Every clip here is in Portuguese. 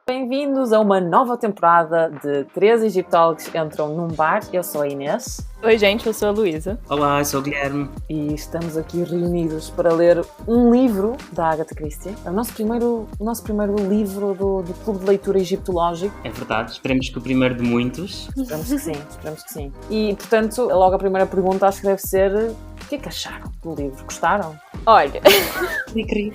Bem-vindos a uma nova temporada de 3 Egiptólogos entram num bar. Eu sou a Inês. Oi gente, eu sou a Luísa. Olá, eu sou o Guilherme. E estamos aqui reunidos para ler um livro da Agatha Christie. É o nosso primeiro livro do Clube de Leitura Egiptológico. É verdade, esperemos que o primeiro de muitos. Esperamos que sim. E, portanto, logo a primeira pergunta acho que deve ser: o que é que acharam do livro? Gostaram? Olha, Cri.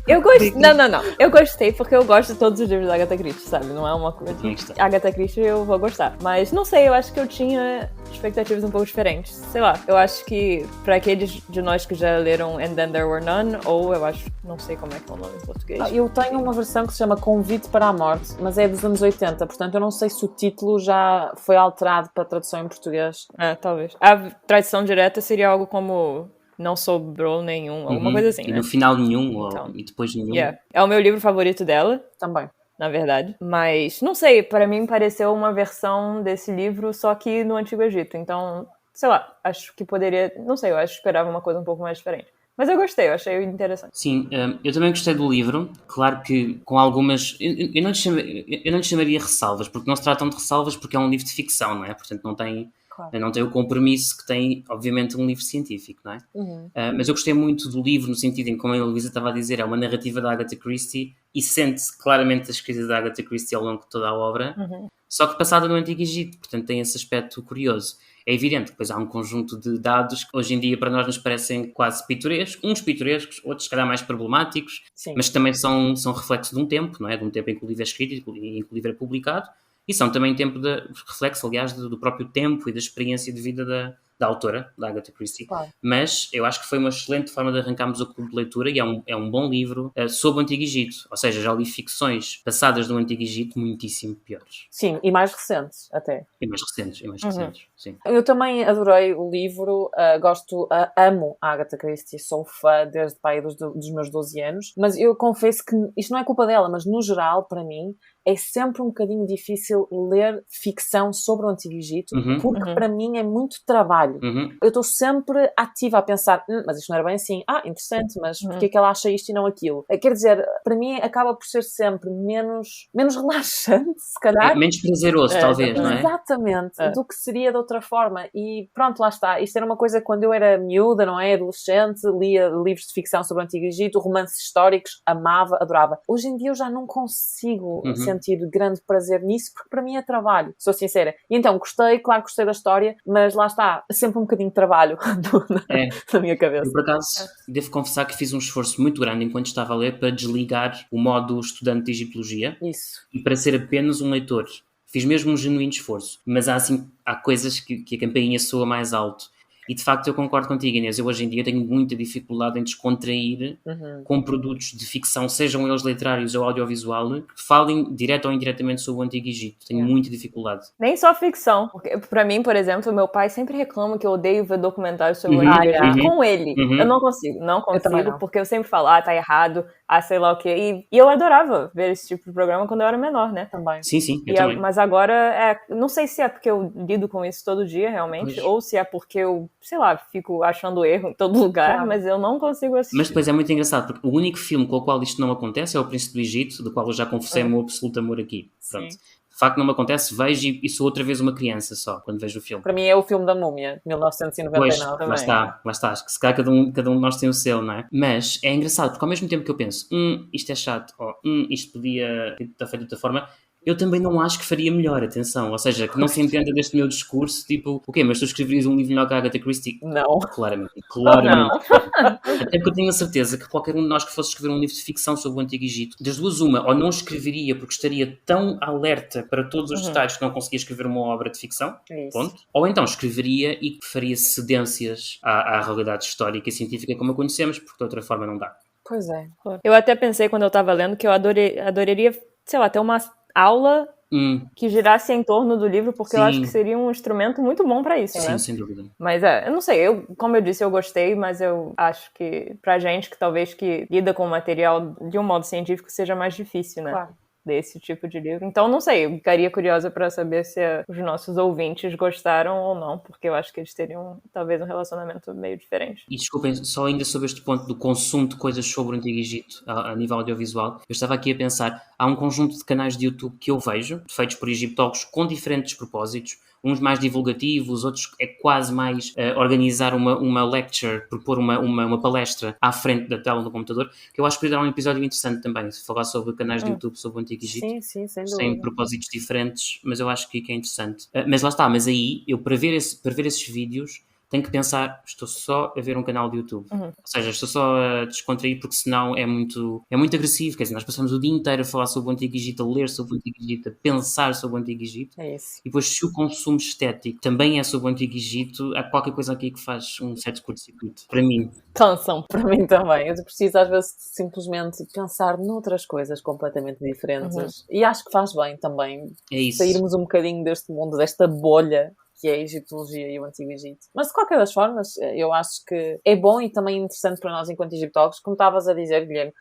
eu gostei. Não. Eu gostei porque eu gosto de todos os livros da Agatha Christie, sabe? Não é uma coisa. Agatha Christie eu vou gostar. Mas não sei, eu acho que eu tinha expectativas um pouco diferentes. Sei lá, eu acho que pra aqueles de nós que já leram And Then There Were None, ou eu acho, não sei como é que é o nome em português. Eu tenho uma versão que se chama Convite para a Morte, mas é dos anos 80, portanto eu não sei se o título já foi alterado para a tradução em português. Talvez. A tradução direta seria algo como Não Sobrou Nenhum, alguma coisa assim, E né? no final nenhum, Então, e depois nenhum. Yeah. É o meu livro favorito dela. Também. Na verdade. Mas, não sei, para mim pareceu uma versão desse livro, só que no Antigo Egito. Então, sei lá, acho que poderia... Não sei, eu acho que esperava uma coisa um pouco mais diferente. Mas eu gostei, eu achei interessante. Sim, eu também gostei do livro. Claro que com algumas... Eu não lhe chamaria ressalvas, porque não se tratam de ressalvas porque é um livro de ficção, não é? Portanto, não tem o compromisso que tem, obviamente, um livro científico, não é? Mas eu gostei muito do livro no sentido em que, como a Luísa estava a dizer, é uma narrativa da Agatha Christie e sente-se claramente a escrita da Agatha Christie ao longo de toda a obra, só que passada no Antigo Egito, portanto tem esse aspecto curioso. É evidente que depois há um conjunto de dados que hoje em dia para nós nos parecem quase pitorescos, uns pitorescos, outros se calhar mais problemáticos, mas que também são reflexo de um tempo, não é? De um tempo em que o livro é escrito e em que o livro é publicado, e são também reflexo, aliás, do próprio tempo e da experiência de vida da autora, da Agatha Christie. Claro. Mas eu acho que foi uma excelente forma de arrancarmos o clube de leitura e é um bom livro sobre o Antigo Egito. Ou seja, já li ficções passadas do Antigo Egito muitíssimo piores. Sim, e mais recentes até. E mais recentes, sim. Eu também adorei o livro, amo a Agatha Christie, sou fã desde dos meus 12 anos, mas eu confesso que isto não é culpa dela, mas no geral, para mim, é sempre um bocadinho difícil ler ficção sobre o Antigo Egito, porque para mim é muito trabalho. Eu estou sempre ativa a pensar, mas isto não era bem assim, interessante, mas porquê é que ela acha isto e não aquilo? Quer dizer, para mim acaba por ser sempre menos relaxante, se calhar. Menos prazeroso, talvez, não é? Exatamente, do que seria de outra forma. E pronto, lá está. Isto era uma coisa que quando eu era miúda, não é? Adolescente, lia livros de ficção sobre o Antigo Egito, romances históricos, amava, adorava. Hoje em dia eu já não consigo sentir grande prazer nisso, porque para mim é trabalho, sou sincera. E então, gostei da história, mas lá está, sempre um bocadinho de trabalho na minha cabeça. Eu, por acaso, devo confessar que fiz um esforço muito grande enquanto estava a ler para desligar o modo estudante de egiptologia. Isso. E para ser apenas um leitor. Fiz mesmo um genuíno esforço. Mas há coisas que a campainha soa mais alto. E de facto eu concordo contigo, Inês. Eu hoje em dia tenho muita dificuldade em descontrair com produtos de ficção, sejam eles literários ou audiovisual, que falem direto ou indiretamente sobre o Antigo Egito. Tenho muita dificuldade. Nem só ficção. Porque, pra mim, por exemplo, meu pai sempre reclama que eu odeio ver documentários sobre o Antigo Egito com ele. Eu não consigo, porque eu sempre falo, tá errado, sei lá o quê. E eu adorava ver esse tipo de programa quando eu era menor, né? Também. Sim, eu também. Mas agora, não sei se é porque eu lido com isso todo dia, realmente, ou se é porque eu, sei lá, fico achando erro em todo lugar, mas eu não consigo assistir. Mas depois é muito engraçado, porque o único filme com o qual isto não acontece é O Príncipe do Egito, do qual eu já confessei o meu absoluto amor aqui. Pronto. De facto não me acontece, vejo e sou outra vez uma criança só, quando vejo o filme. Para mim é o filme da Múmia, 1999. Pois, lá está, acho que se calhar cada um de nós tem o seu, não é? Mas é engraçado, porque ao mesmo tempo que eu penso, isto é chato, ou isto podia estar feito de outra forma, eu também não acho que faria melhor, atenção. Ou seja, que não se entenda deste meu discurso, tipo, mas tu escreverias um livro melhor que a Agatha Christie? Não. Claramente. Não. Até porque eu tenho a certeza que qualquer um de nós que fosse escrever um livro de ficção sobre o Antigo Egito, das duas uma, ou não escreveria porque estaria tão alerta para todos os detalhes que não conseguia escrever uma obra de ficção, ponto. Ou então escreveria e faria cedências à realidade histórica e científica como a conhecemos, porque de outra forma não dá. Pois é. Eu até pensei quando eu estava lendo que eu adoraria, sei lá, ter uma aula que girasse em torno do livro, porque eu acho que seria um instrumento muito bom pra isso, né? Sim, sem dúvida. Mas eu não sei, como eu disse, eu gostei, mas eu acho que pra gente que talvez que lida com o material de um modo científico seja mais difícil, né? Claro. desse tipo de livro. Então, não sei, eu ficaria curiosa para saber se os nossos ouvintes gostaram ou não, porque eu acho que eles teriam, talvez, um relacionamento meio diferente. E desculpem, só ainda sobre este ponto do consumo de coisas sobre o Antigo Egito a nível audiovisual, eu estava aqui a pensar, há um conjunto de canais de YouTube que eu vejo, feitos por egiptólogos com diferentes propósitos, uns mais divulgativos, outros é quase mais organizar uma lecture, propor uma palestra à frente da tela do computador, que eu acho que poderia dar um episódio interessante também, se falar sobre canais de YouTube sobre o Antigo Egito. Sim, sem dúvida. Sem propósitos diferentes, mas eu acho que é interessante. Mas lá está, mas aí, eu para ver esses vídeos, tenho que pensar, estou só a ver um canal de YouTube. Ou seja, estou só a descontrair porque senão é muito agressivo. Quer dizer, nós passamos o dia inteiro a falar sobre o Antigo Egito, a ler sobre o Antigo Egito, a pensar sobre o Antigo Egito. É isso. E depois, se o consumo estético também é sobre o Antigo Egito, há qualquer coisa aqui que faz um certo curto-circuito. Para mim. Cansam, para mim também. Eu preciso às vezes simplesmente pensar noutras coisas completamente diferentes. E acho que faz bem também sairmos um bocadinho deste mundo, desta bolha que é a egiptologia e o Antigo Egito. Mas, de qualquer das formas, eu acho que é bom e também interessante para nós, enquanto egiptólogos, como estavas a dizer, Guilherme,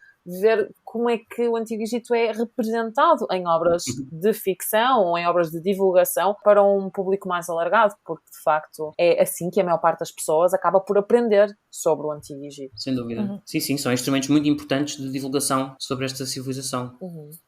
ver como é que o Antigo Egito é representado em obras de ficção ou em obras de divulgação para um público mais alargado, porque, de facto, é assim que a maior parte das pessoas acaba por aprender sobre o Antigo Egito. Sem dúvida. Sim, são instrumentos muito importantes de divulgação sobre esta civilização.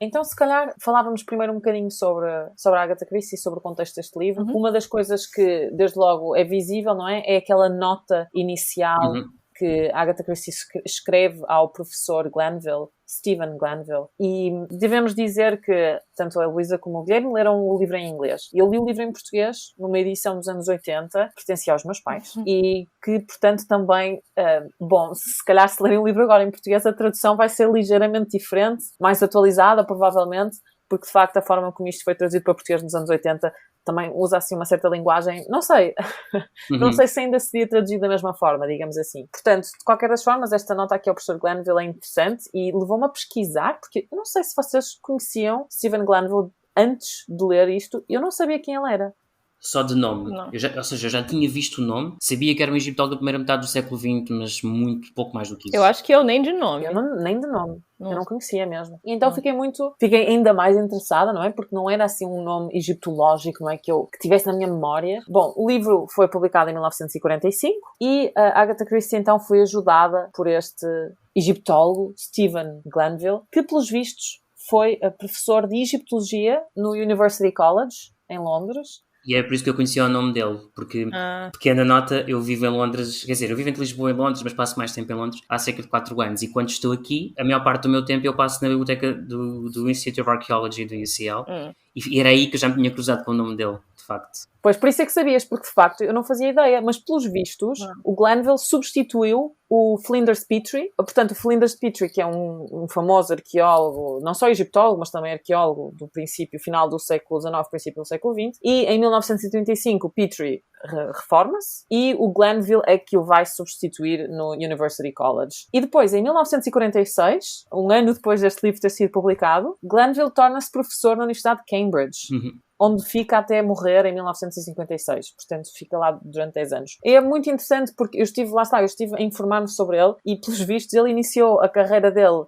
Então, se calhar, falávamos primeiro um bocadinho sobre a Agatha Christie e sobre o contexto deste livro. Uma das coisas que, desde logo, é visível, não é? É aquela nota inicial que Agatha Christie escreve ao professor Glanville, Stephen Glanville, e devemos dizer que tanto a Luísa como o Guilherme leram o livro em inglês. Eu li o livro em português, numa edição dos anos 80, pertencia aos meus pais, e que, portanto, também, se calhar se lerem o livro agora em português, a tradução vai ser ligeiramente diferente, mais atualizada, provavelmente, porque, de facto, a forma como isto foi traduzido para português nos anos 80 também usa, assim, uma certa linguagem, não sei, não sei se ainda seria traduzido da mesma forma, digamos assim. Portanto, de qualquer das formas, esta nota aqui ao professor Glanville é interessante e levou-me a pesquisar, porque eu não sei se vocês conheciam Stephen Glanville antes de ler isto, eu não sabia quem ele era. Só de nome. Eu já tinha visto o nome, sabia que era um egiptólogo da primeira metade do século XX, mas muito pouco mais do que isso. Eu acho que eu nem de nome. Nem de nome. Eu não conhecia mesmo. E então fiquei ainda mais interessada, não é? Porque não era assim um nome egiptológico, não é? Que tivesse na minha memória. Bom, o livro foi publicado em 1945 e a Agatha Christie então foi ajudada por este egiptólogo, Stephen Glanville, que pelos vistos foi professor de egiptologia no University College, em Londres. E é por isso que eu conhecia o nome dele, porque, pequena nota, eu vivo em Londres, quer dizer, eu vivo entre Lisboa e Londres, mas passo mais tempo em Londres há cerca de 4 anos, e quando estou aqui, a maior parte do meu tempo eu passo na biblioteca do Institute of Archaeology do UCL, e era aí que eu já me tinha cruzado com o nome dele, de facto. Pois, por isso é que sabias, porque de facto eu não fazia ideia, mas pelos vistos, o Glanville substituiu o Flinders Petrie. Portanto, o Flinders Petrie, que é um famoso arqueólogo, não só egiptólogo, mas também arqueólogo do final do século XIX, princípio do século XX, e em 1935 o Petrie reforma-se e o Glanville é que o vai substituir no University College. E depois, em 1946, um ano depois deste livro ter sido publicado, Glanville torna-se professor na Universidade de Cambridge. Onde fica até morrer em 1956. Portanto, fica lá durante 10 anos. E é muito interessante porque eu estive a informar-me sobre ele e, pelos vistos, ele iniciou a carreira dele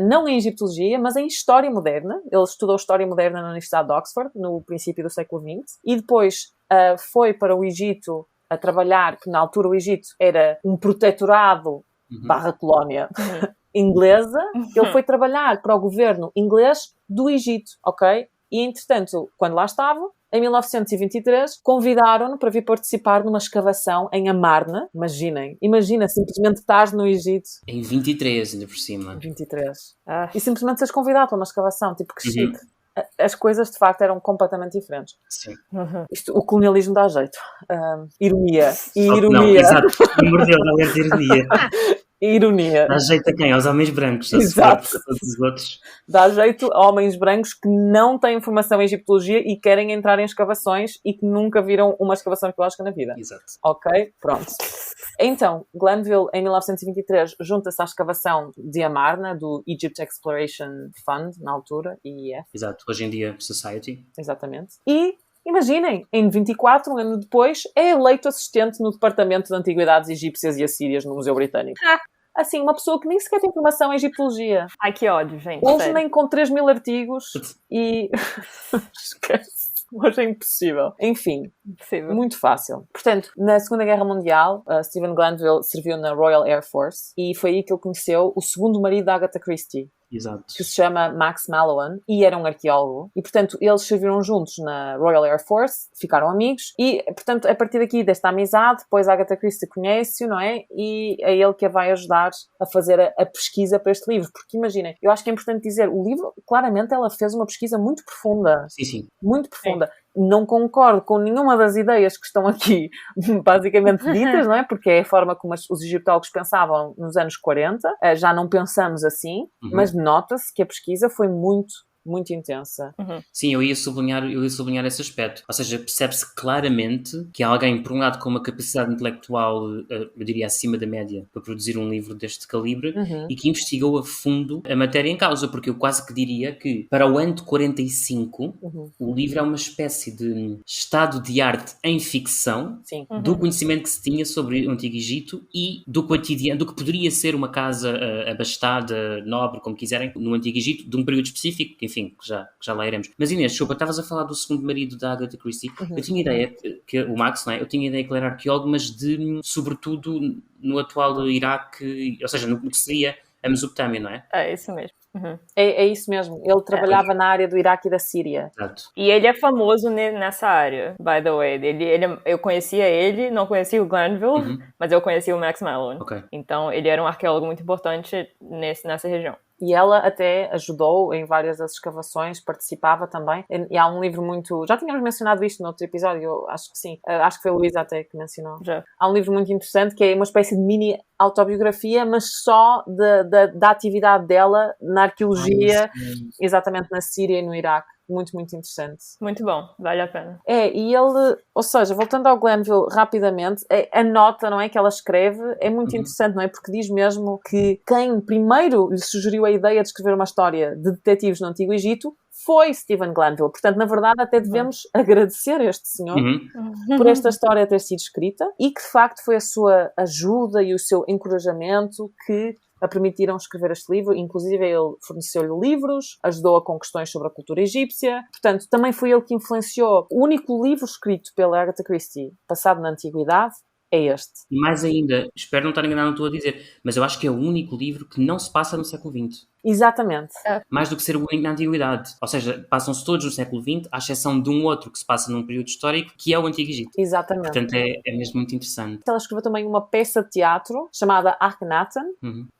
não em egiptologia, mas em História Moderna. Ele estudou História Moderna na Universidade de Oxford, no princípio do século XX. E depois foi para o Egito a trabalhar, que na altura o Egito era um protetorado / colónia inglesa. Ele foi trabalhar para o governo inglês do Egito, ok? E, entretanto, quando lá estava, em 1923, convidaram-no para vir participar numa escavação em Amarna. Imagina simplesmente estás no Egito. Em 23, ainda por cima. 23. E simplesmente seres convidado para uma escavação, tipo, que chique. As coisas, de facto, eram completamente diferentes. Sim. O colonialismo dá jeito. Ironia. Não, exato. Mordeu na lente de ironia. Ironia. Dá jeito a quem? Aos homens brancos. Exato. A todos os outros. Dá jeito a homens brancos que não têm formação em egiptologia e querem entrar em escavações e que nunca viram uma escavação arqueológica na vida. Exato. Ok? Pronto. Então, Glanville, em 1923, junta-se à escavação de Amarna, do Egypt Exploration Fund, na altura, IEF. Exato. Hoje em dia, Society. Exatamente. E imaginem, em 24, um ano depois, é eleito assistente no Departamento de Antiguidades Egípcias e Assírias no Museu Britânico. Assim, uma pessoa que nem sequer tem formação em egiptologia. Ai, que ódio, gente. Hoje sério. nem com 3.000 artigos e... Esquece. Hoje é impossível. Enfim, Impossível. muito fácil. Portanto, na Segunda Guerra Mundial, Stephen Glanville serviu na Royal Air Force e foi aí que ele conheceu o segundo marido da Agatha Christie. Exato. Que se chama Max Mallowan, e era um arqueólogo. E, portanto, eles serviram juntos na Royal Air Force, ficaram amigos, e, portanto, a partir daqui desta amizade, depois a Agatha Christie conhece-o, não é? E é ele que a vai ajudar a fazer a pesquisa para este livro. Porque, imaginem, eu acho que é importante dizer, o livro, claramente, ela fez uma pesquisa muito profunda. Sim, sim. Muito profunda. Sim. Não concordo com nenhuma das ideias que estão aqui basicamente ditas, não é? Porque é a forma como os egiptólogos pensavam nos anos 40. Já não pensamos assim, mas nota-se que a pesquisa foi muito intensa. Sim, eu ia sublinhar esse aspecto. Ou seja, percebe-se claramente que há alguém, por um lado, com uma capacidade intelectual, eu diria, acima da média, para produzir um livro deste calibre, e que investigou a fundo a matéria em causa, porque eu quase que diria que, para o ano de 45, o livro é uma espécie de estado de arte em ficção do conhecimento que se tinha sobre o Antigo Egito e do cotidiano, do que poderia ser uma casa abastada, nobre, como quiserem, no Antigo Egito, de um período específico, que enfim, que já lá iremos. Mas Inês, desculpa, estavas a falar do segundo marido da Agatha Christie. Eu tinha ideia que o Max, não é? Eu tinha ideia que ele era arqueólogo, mas sobretudo no atual Iraque, ou seja, no que seria a Mesopotâmia, não é? É isso mesmo. É isso mesmo. Ele trabalhava na área do Iraque e da Síria. Exato. E ele é famoso nessa área, by the way. Eu conhecia ele, não conhecia o Glanville, mas eu conhecia o Max Mallowan. Okay. Então, ele era um arqueólogo muito importante nessa região. E ela até ajudou em várias das escavações, participava também. E há um livro muito... Já tínhamos mencionado isto no outro episódio, eu acho que sim. Acho que foi a Luísa até que mencionou. Já. Há um livro muito interessante que é uma espécie de mini autobiografia, mas só da atividade dela na arqueologia, exatamente na Síria e no Iraque. Muito interessante. Muito bom, vale a pena. E ele, ou seja, voltando ao Glanville rapidamente, a nota, não é, que ela escreve é muito interessante, não é? Porque diz mesmo que quem primeiro lhe sugeriu a ideia de escrever uma história de detetives no Antigo Egito foi Stephen Glanville. Portanto, na verdade, até devemos agradecer a este senhor por esta história ter sido escrita e que, de facto, foi a sua ajuda e o seu encorajamento que a permitiram escrever este livro. Inclusive, ele forneceu-lhe livros, ajudou-a com questões sobre a cultura egípcia. Portanto, também foi ele que influenciou. O único livro escrito pela Agatha Christie passado na Antiguidade é este. E mais ainda, espero não estar enganado no que estou a dizer, mas eu acho que é o único livro que não se passa no século XX. Exatamente. Mais do que ser o único na Antiguidade. Ou seja, passam-se todos no século XX, à exceção de um outro que se passa num período histórico, que é o Antigo Egito. Exatamente. Portanto, é mesmo muito interessante. Ela escreveu também uma peça de teatro chamada Akhenaten,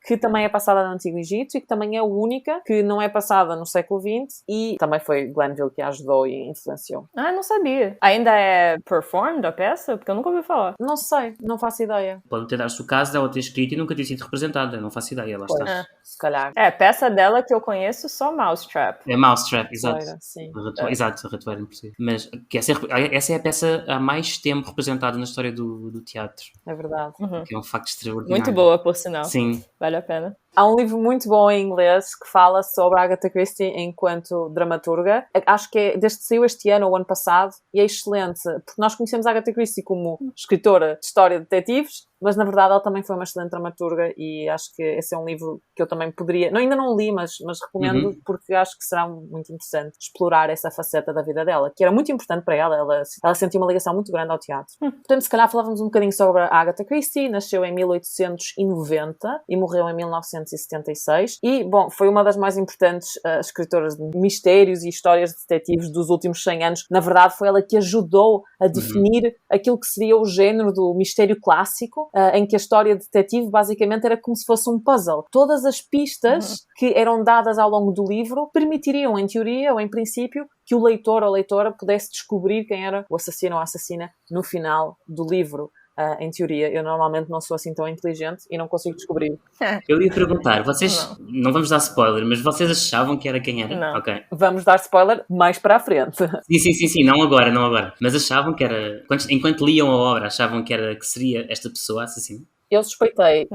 que também é passada no Antigo Egito e que também é a única que não é passada no século XX, e também foi Glanville que a ajudou e influenciou. Ah, não sabia. Ainda é performed a peça? Porque eu nunca ouvi falar. Não sei, não faço ideia. Pode ter dado-se o caso dela ter escrito e nunca ter sido representada. Não faço ideia, lá está. Se calhar. Peça dela que eu conheço só Mousetrap. É Mousetrap, exato. Sim. Exato, a ratoeira, por si. Mas que essa é a peça há mais tempo representada na história do teatro. É verdade. Que é um facto extraordinário. Muito boa, por sinal. Sim. Vale a pena. Há um livro muito bom em inglês que fala sobre a Agatha Christie enquanto dramaturga. Acho que desde que saiu este ano ou ano passado, e é excelente, porque nós conhecemos a Agatha Christie como escritora de história de detetives, mas na verdade ela também foi uma excelente dramaturga e acho que esse é um livro que eu também poderia... ainda não li, mas recomendo porque acho que será muito interessante explorar essa faceta da vida dela, que era muito importante para ela. Ela sentiu uma ligação muito grande ao teatro. Portanto, se calhar falávamos um bocadinho sobre a Agatha Christie. Nasceu em 1890 e morreu em 1976 e, bom, foi uma das mais importantes escritoras de mistérios e histórias de detetives dos últimos 100 anos. Na verdade, foi ela que ajudou a definir aquilo que seria o género do mistério clássico, em que a história de detetive basicamente era como se fosse um puzzle. Todas as pistas que eram dadas ao longo do livro permitiriam, em teoria ou em princípio, que o leitor ou leitora pudesse descobrir quem era o assassino ou a assassina no final do livro. Em teoria, eu normalmente não sou assim tão inteligente e não consigo descobrir. Eu ia perguntar, vocês, não vamos dar spoiler, mas vocês achavam que era quem era? Não. Okay. Vamos dar spoiler mais para a frente. Sim, não agora. Mas achavam que era, enquanto liam a obra, achavam que seria esta pessoa assassina? Eu suspeitei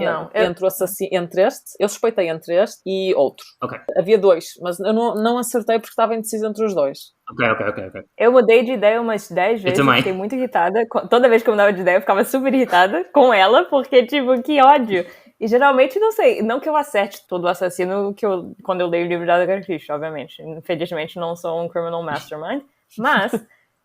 eu suspeitei entre este e outro. Okay. Havia dois, mas eu não acertei porque estava indeciso entre os dois. Ok. Eu mudei de ideia umas 10 vezes, eu fiquei muito irritada. Toda vez que eu mudava de ideia, eu ficava super irritada com ela, porque, tipo, que ódio. E geralmente, não sei, não que eu acerte todo o assassino quando eu leio o livro da Agatha Christie, obviamente. Infelizmente, não sou um criminal mastermind, mas,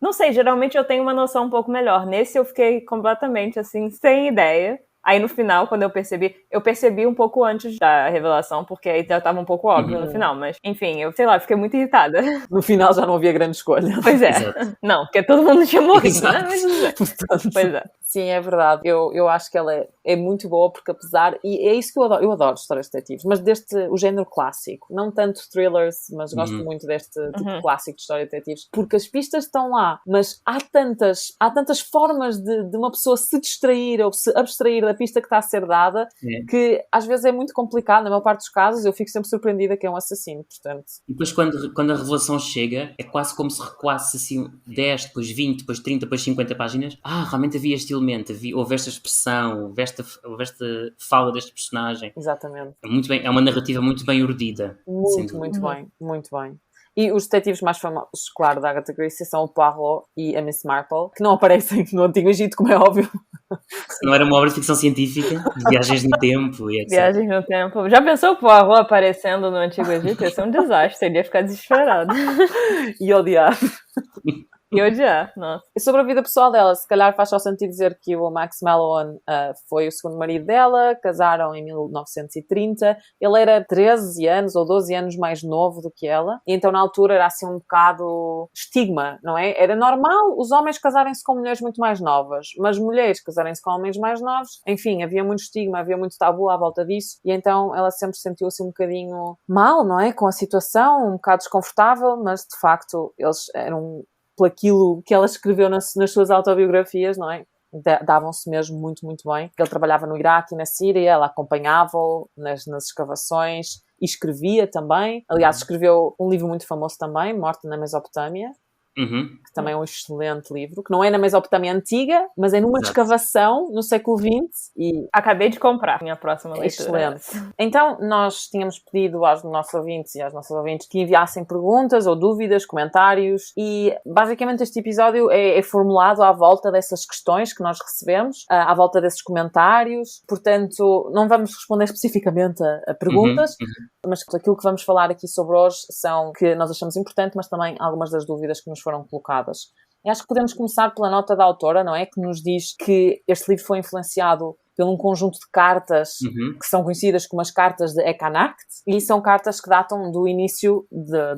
não sei, geralmente eu tenho uma noção um pouco melhor. Nesse eu fiquei completamente, assim, sem ideia. Aí no final, quando eu percebi um pouco antes da revelação, porque aí já tava um pouco óbvio no final, mas enfim, eu sei lá, fiquei muito irritada. No final já não havia grande escolha. Pois é. Exato. Não, porque todo mundo tinha morrido, Exato. né? Mas, Portanto, pois é. sim, é verdade. Eu acho que ela é muito boa, porque apesar... E é isso que eu adoro histórias detetives, mas o género clássico. Não tanto thrillers, mas gosto muito deste tipo clássico de histórias detetives. Porque as pistas estão lá, mas há tantas formas de uma pessoa se distrair ou se abstrair da pista que está a ser dada, que às vezes é muito complicado. Na maior parte dos casos eu fico sempre surpreendida que é um assassino, portanto. E depois quando a revelação chega, é quase como se recuasse assim 10, depois 20, depois 30, depois 50 páginas. Realmente havia este elemento, houve esta expressão, houve esta fala deste personagem. Exatamente. É uma narrativa muito bem urdida. Muito bem, muito bem. E os detetives mais famosos, claro, da Agatha Christie são o Poirot e a Miss Marple, que não aparecem no Antigo Egito, como é óbvio. Não era uma obra de ficção científica, de viagens no tempo e etc. Viagens no tempo. Já pensou o Poirot aparecendo no Antigo Egito? Ia ser um desastre, ele ia ficar desesperado. E odiar. E odiar, nossa. E sobre a vida pessoal dela, se calhar faz só sentido dizer que o Max Malone foi o segundo marido dela, casaram em 1930, ele era 13 anos ou 12 anos mais novo do que ela, e então na altura era assim um bocado estigma, não é? Era normal os homens casarem-se com mulheres muito mais novas, mas mulheres casarem-se com homens mais novos, enfim, havia muito estigma, havia muito tabu à volta disso, e então ela sempre se sentiu assim um bocadinho mal, não é? Com a situação, um bocado desconfortável, mas de facto eles eram... por aquilo que ela escreveu nas suas autobiografias, não é? Davam-se mesmo muito, muito bem. Ele trabalhava no Iraque e na Síria, ela acompanhava-o nas escavações e escrevia também. Aliás, escreveu um livro muito famoso também, Morte na Mesopotâmia, que também é um excelente livro, que não é na Mesopotâmia antiga, mas é numa escavação no século XX. E acabei de comprar minha próxima leitura. Excelente. Então, nós tínhamos pedido aos nossos ouvintes e às nossas ouvintes que enviassem perguntas ou dúvidas, comentários, e basicamente este episódio é formulado à volta dessas questões que nós recebemos, à volta desses comentários. Portanto, não vamos responder especificamente a perguntas, mas aquilo que vamos falar aqui sobre hoje são que nós achamos importante, mas também algumas das dúvidas que nos foram colocadas. Eu acho que podemos começar pela nota da autora, não é? Que nos diz que este livro foi influenciado por um conjunto de cartas que são conhecidas como as cartas de Ekanact, e são cartas que datam do início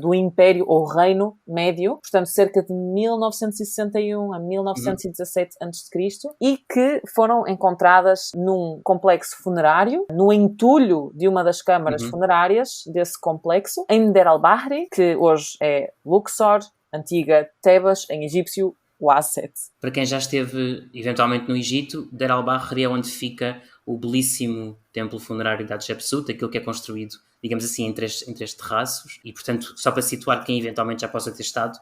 do Império ou Reino Médio, portanto cerca de 1961 a 1917 a.C., e que foram encontradas num complexo funerário, no entulho de uma das câmaras funerárias desse complexo, em Der al-Bahri, que hoje é Luxor, antiga Tebas, em egípcio, Waset. Para quem já esteve eventualmente no Egito, Der al-Bahri é onde fica o belíssimo templo funerário de Hatshepsut, aquilo que é construído, digamos assim, em três terraços, e portanto, só para situar quem eventualmente já possa ter estado,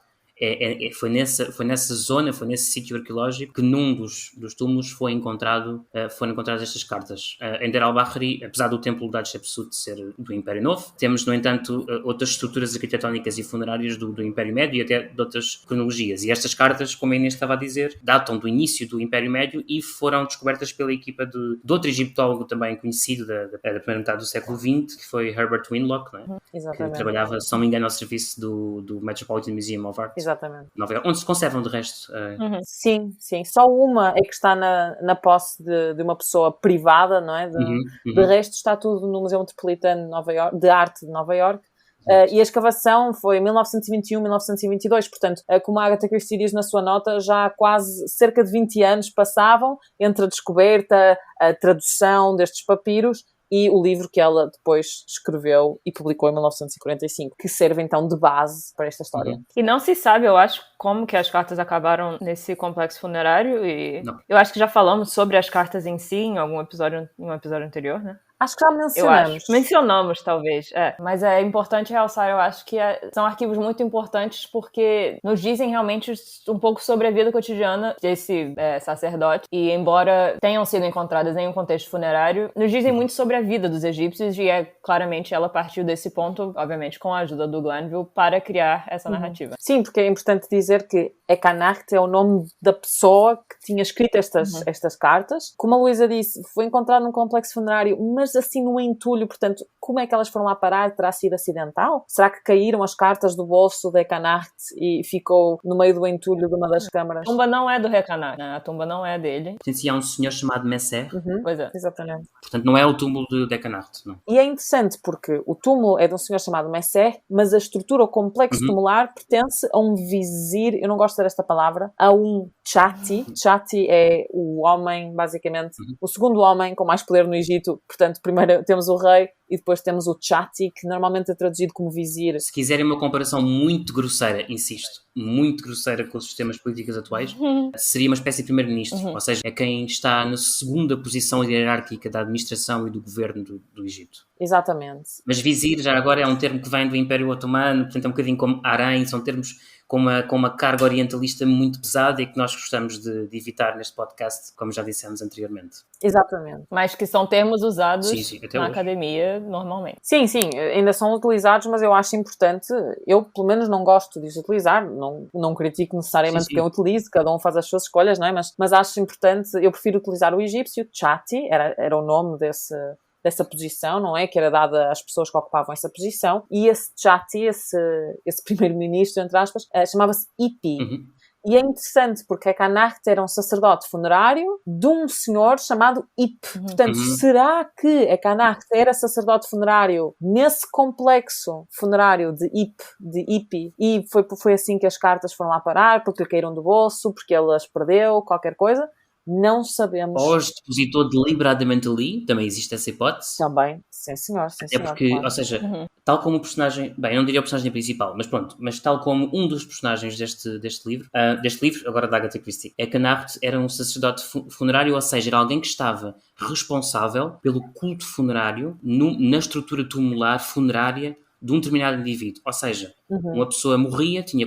foi nessa zona, foi nesse sítio arqueológico que num dos túmulos foram encontradas estas cartas. Em Der al-Bahri, apesar do templo de Hatshepsut ser do Império Novo, temos, no entanto, outras estruturas arquitetónicas e funerárias do Império Médio e até de outras cronologias. E estas cartas, como a Inês estava a dizer, datam do início do Império Médio e foram descobertas pela equipa de outro egiptólogo também conhecido da primeira metade do século XX, que foi Herbert Winlock, não é? Exatamente. Que trabalhava, se não me engano, ao serviço do Metropolitan Museum of Art. Exatamente. Nova Iorque, onde se conservam de resto. Sim. Só uma é que está na posse de uma pessoa privada, não é? De resto está tudo no Museu Metropolitano de Arte de Nova Iorque. E a escavação foi em 1921, 1922, portanto, como a Agatha Christie diz na sua nota, já quase cerca de 20 anos passavam entre a descoberta, a tradução destes papiros e o livro que ela depois escreveu e publicou em 1945, que serve então de base para esta história. E não se sabe, eu acho, como que as cartas acabaram nesse complexo funerário, e eu acho que já falamos sobre as cartas em si em um episódio anterior, né? Acho que já mencionamos. Mencionamos, talvez. Mas é importante realçar, eu acho que são arquivos muito importantes porque nos dizem realmente um pouco sobre a vida cotidiana desse sacerdote. E embora tenham sido encontradas em um contexto funerário, nos dizem muito sobre a vida dos egípcios e claramente ela partiu desse ponto, obviamente com a ajuda do Glanville, para criar essa narrativa. Sim, porque é importante dizer que Ekanakte é o nome da pessoa que tinha escrito estas cartas. Como a Luísa disse, foi encontrado num complexo funerário, mas assim no entulho, portanto, como é que elas foram lá parar? Terá sido acidental? Será que caíram as cartas do bolso de Ekanakte e ficou no meio do entulho de uma das câmaras? A tumba não é do Ekanakte, né? A tumba não é dele. Há um senhor chamado Messer. Pois é. Exatamente. Portanto, não é o túmulo de Ekanakte, não. E é interessante porque o túmulo é de um senhor chamado Messer, mas a estrutura, o complexo tumular, pertence a um vizir, eu não gosto de dizer esta palavra, a um chati. Chati é o homem, basicamente, o segundo homem com mais poder no Egito. Portanto, primeiro temos o rei e depois temos o chati, que normalmente é traduzido como vizir. Se quiserem uma comparação muito grosseira, insisto, muito grosseira com os sistemas políticos atuais, seria uma espécie de primeiro-ministro, ou seja, é quem está na segunda posição hierárquica da administração e do governo do Egito. Exatamente. Mas vizir, já agora, é um termo que vem do Império Otomano, portanto é um bocadinho como harém, são termos com uma carga orientalista muito pesada e que nós gostamos de evitar neste podcast, como já dissemos anteriormente. Exatamente. Mas que são termos usados na academia normalmente. Sim, ainda são utilizados, mas eu acho importante, eu pelo menos não gosto de os utilizar, não critico necessariamente quem utilize, cada um faz as suas escolhas, não é? Mas acho importante, eu prefiro utilizar o egípcio, chati, era o nome dessa posição, não é? Que era dada às pessoas que ocupavam essa posição. E esse chati, esse primeiro-ministro, entre aspas, chamava-se Ipi. E é interessante porque Ekanakte era um sacerdote funerário de um senhor chamado Ip. Portanto, será que Ekanakte era sacerdote funerário nesse complexo funerário de Ipi? E foi assim que as cartas foram lá parar, porque lhe caíram do bolso, porque ele as perdeu, qualquer coisa? Não sabemos. Ou os depositou deliberadamente ali, também existe essa hipótese. Também, sim senhor. Porque, claro. ou seja, tal como o personagem, bem, eu não diria o personagem principal, mas tal como um dos personagens deste livro, agora da Agatha Christie, Ekanakte era um sacerdote funerário, ou seja, era alguém que estava responsável pelo culto funerário na estrutura tumular funerária de um determinado indivíduo. Ou seja, uma pessoa morria, tinha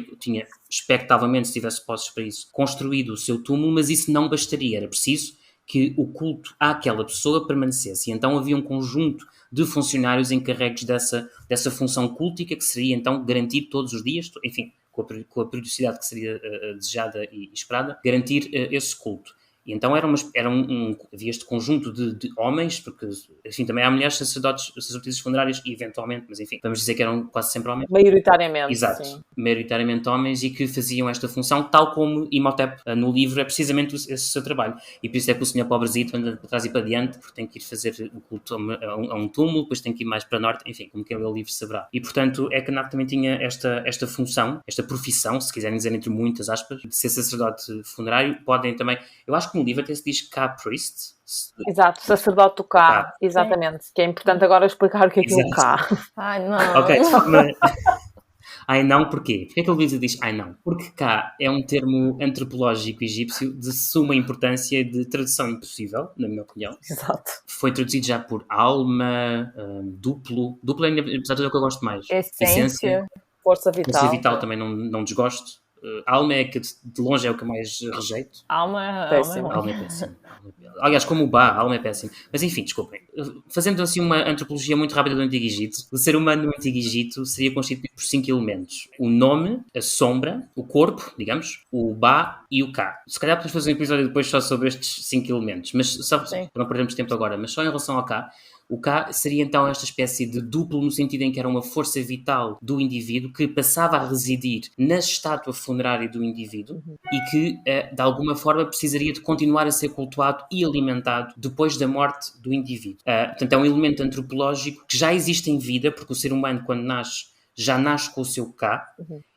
expectavelmente, se tivesse posses para isso, construído o seu túmulo, mas isso não bastaria. Era preciso que o culto àquela pessoa permanecesse. E então havia um conjunto de funcionários encarregues dessa função cultica, que seria então garantir todos os dias, enfim, com a periodicidade que seria desejada e esperada, garantir esse culto. E então havia este conjunto de homens, porque assim, também há mulheres sacerdotisas funerárias, e eventualmente, mas enfim, vamos dizer que eram quase sempre homens. Maioritariamente, exato, sim. Maioritariamente homens, e que faziam esta função, tal como Imhotep no livro é precisamente esse seu trabalho. E por isso é que o senhor pobrezito anda para trás e para diante, porque tem que ir fazer o culto a um túmulo, depois tem que ir mais para norte, enfim, como quem lê o livro saberá. E portanto, Ekanakte também tinha esta função, esta profissão, se quiserem dizer entre muitas aspas, de ser sacerdote funerário. Podem também, eu acho que no livro até se diz Ka-priest. Exato, sacerdote do Ka, exatamente. Que é importante agora explicar o que é o Ka. Ai, não. Ok, mas... Ai não, porquê? Porquê é que ele diz ai não? Porque Ka é um termo antropológico egípcio de suma importância, de tradução impossível, na minha opinião. Exato. Foi traduzido já por alma, duplo. Duplo é, apesar de tudo, o que eu gosto mais. Essência. Força vital. Força vital também não desgosto. Alma é que de longe é o que eu mais rejeito. Alma é péssimo. Alma é péssimo. Aliás, como o Ba, alma é péssimo. Mas enfim, desculpem. Fazendo assim uma antropologia muito rápida do Antigo Egito, o ser humano no Antigo Egito seria constituído por 5 elementos: o nome, a sombra, o corpo, digamos, o Ba e o Ka. Se calhar podemos fazer um episódio depois só sobre estes 5 elementos, mas só para não perdermos tempo agora, mas só em relação ao Ka. O Ka seria então esta espécie de duplo, no sentido em que era uma força vital do indivíduo que passava a residir na estátua funerária do indivíduo e que, de alguma forma, precisaria de continuar a ser cultuado e alimentado depois da morte do indivíduo. Portanto, é um elemento antropológico que já existe em vida, porque o ser humano, quando nasce, já nasce com o seu Ka.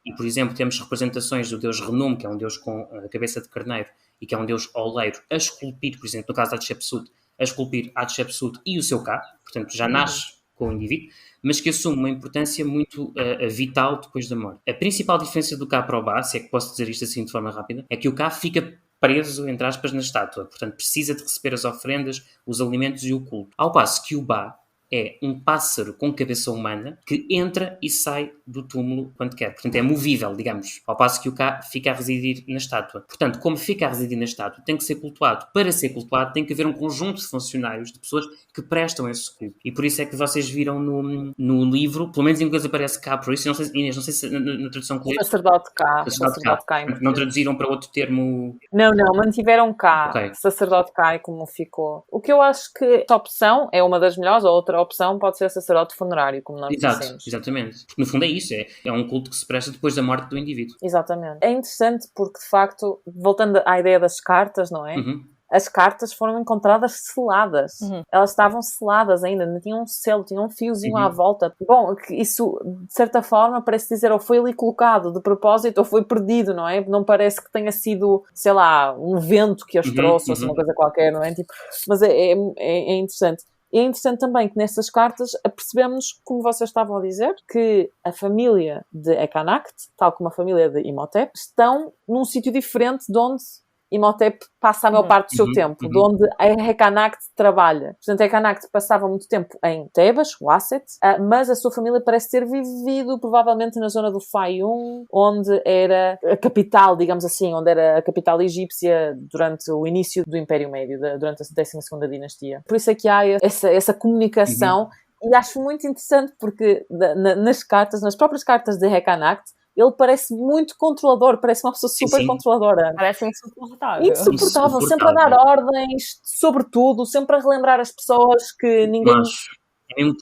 E, por exemplo, temos representações do deus Renum, que é um deus com a cabeça de carneiro, e que é um deus oleiro, a esculpir, por exemplo, no caso da Hatshepsut, a esculpir Hatshepsut e o seu Ka, portanto já nasce com o indivíduo, mas que assume uma importância muito vital depois da morte. A principal diferença do Ka para o Ba, se é que posso dizer isto assim de forma rápida, é que o Ka fica preso, entre aspas, na estátua. Portanto, precisa de receber as ofrendas, os alimentos e o culto. Ao passo que o Ba é um pássaro com cabeça humana que entra e sai do túmulo quando quer. Portanto, é movível, digamos. Ao passo que o Ka fica a residir na estátua. Portanto, como fica a residir na estátua, tem que ser cultuado. Para ser cultuado, tem que haver um conjunto de funcionários, de pessoas que prestam esse culto. E por isso é que vocês viram no livro, pelo menos em inglês aparece Ka, por isso, não sei, Inês, não sei se na tradução que Sacerdote Ka. Sacerdote Ka. Não traduziram para outro termo? Não, mantiveram Ka. Okay. Sacerdote Ka é como ficou. O que eu acho que esta opção é uma das melhores, ou outra opção pode ser sacerdote funerário, como nós dissemos. Exatamente. Porque no fundo é isso, é um culto que se presta depois da morte do indivíduo. Exatamente. É interessante porque, de facto, voltando à ideia das cartas, não é? Uhum. As cartas foram encontradas seladas. Elas estavam seladas ainda, não tinham um selo, tinham um fiozinho à volta. Bom, isso, de certa forma, parece dizer ou foi ali colocado de propósito ou foi perdido, não é? Não parece que tenha sido, sei lá, um vento que as trouxe ou assim, uma coisa qualquer, não é? Tipo, mas é interessante. E é interessante também que nessas cartas percebemos, como vocês estavam a dizer, que a família de Ekanakt, tal como a família de Imhotep, estão num sítio diferente de onde Imhotep passa a maior parte do seu tempo, de onde a Ekanakt trabalha. Portanto, a Ekanakt passava muito tempo em Tebas, o Asset, mas a sua família parece ter vivido provavelmente na zona do Fayum, onde era a capital, digamos assim, onde era a capital egípcia durante o início do Império Médio, durante a 12ª dinastia. Por isso é que há essa comunicação, e acho muito interessante porque nas próprias cartas de Ekanakt, ele parece muito controlador, parece uma pessoa super controladora. Parece insuportável. Insuportável, sempre a dar ordens sobre tudo, sempre a relembrar as pessoas que ninguém...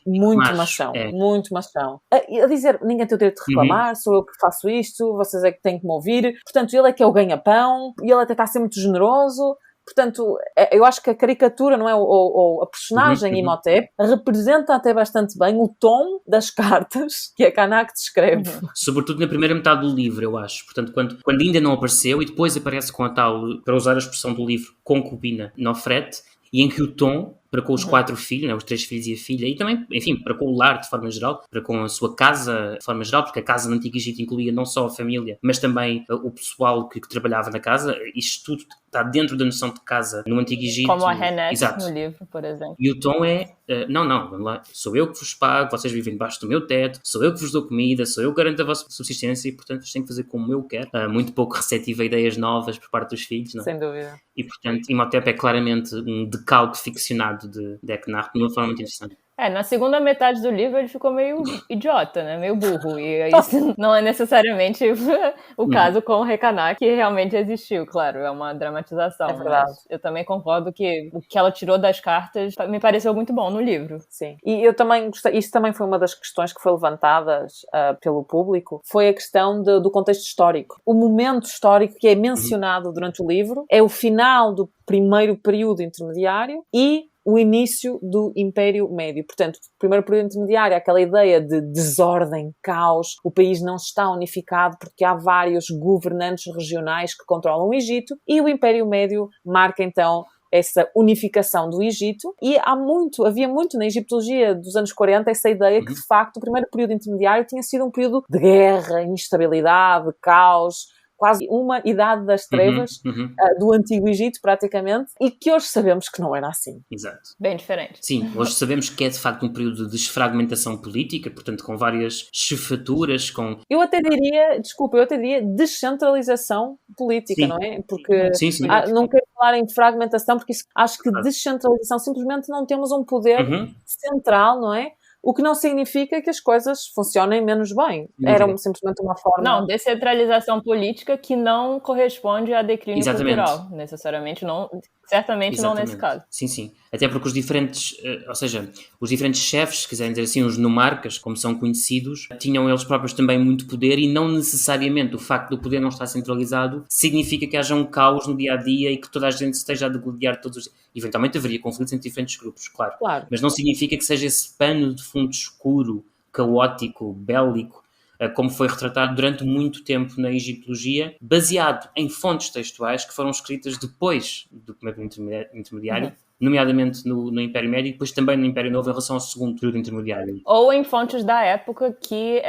Muito machão, muito machão. A dizer, ninguém tem o direito de reclamar, sou eu que faço isto, vocês é que têm que me ouvir. Portanto, ele é que é o ganha-pão, e ele até está a ser muito generoso. Portanto, eu acho que a caricatura, não é, ou a personagem Imhotep representa até bastante bem o tom das cartas que a Ekanakt escreve. Sobretudo na primeira metade do livro, eu acho. Portanto, quando ainda não apareceu, e depois aparece com a tal, para usar a expressão do livro, concubina Nofret, e em que o tom, para com os 4 filhos, né, os 3 filhos e a filha, e também, enfim, para com o lar de forma geral, para com a sua casa de forma geral, porque a casa no Antigo Egito incluía não só a família, mas também o pessoal que trabalhava na casa. Isto tudo está dentro da noção de casa no Antigo Egito. Como a Renet no livro, por exemplo. E o tom é, não, vamos lá, sou eu que vos pago, vocês vivem debaixo do meu teto, sou eu que vos dou comida, sou eu que garanto a vossa subsistência e, portanto, vocês têm que fazer como eu quero. Muito pouco receptivo a ideias novas por parte dos filhos, não? Sem dúvida. E, portanto, Imhotep é claramente um decalque ficcionado de Eknart de uma forma muito interessante. Na segunda metade do livro ele ficou meio idiota, né? Meio burro. E isso não é necessariamente o caso com o Rekhanact, que realmente existiu, claro, é uma dramatização. É verdade. Mas eu também concordo que o que ela tirou das cartas me pareceu muito bom no livro. Sim. E eu também gostei, isso também foi uma das questões que foi levantadas pelo público, foi a questão do contexto histórico. O momento histórico que é mencionado durante o livro é o final do primeiro período intermediário e o início do Império Médio. Portanto, o primeiro período intermediário, aquela ideia de desordem, caos, o país não está unificado porque há vários governantes regionais que controlam o Egito, e o Império Médio marca então essa unificação do Egito, e havia muito na egiptologia dos anos 40 essa ideia que, de facto, o primeiro período intermediário tinha sido um período de guerra, instabilidade, caos, quase uma idade das trevas do Antigo Egito, praticamente, e que hoje sabemos que não era assim. Exato. Bem diferente. Sim, hoje sabemos que é de facto um período de desfragmentação política, portanto com várias chefaturas, com... Eu até diria descentralização política, sim, não é? Porque sim. Não quero falar em fragmentação, porque acho que descentralização, simplesmente não temos um poder central, não é? O que não significa que as coisas funcionem menos bem. Era simplesmente uma forma... Não, descentralização política que não corresponde a declínio cultural, necessariamente. Não, certamente não nesse caso. Sim. Até porque os diferentes chefes, se quiserem dizer assim, os nomarcas, como são conhecidos, tinham eles próprios também muito poder, e não necessariamente o facto do poder não estar centralizado significa que haja um caos no dia-a-dia e que toda a gente esteja a degladiar todos os... Eventualmente haveria conflitos entre diferentes grupos, claro. Mas não significa que seja esse pano de fundo escuro, caótico, bélico, como foi retratado durante muito tempo na egiptologia, baseado em fontes textuais que foram escritas depois do primeiro intermediário, nomeadamente no Império Médio e depois também no Império Novo em relação ao segundo período intermediário. Ou em fontes da época que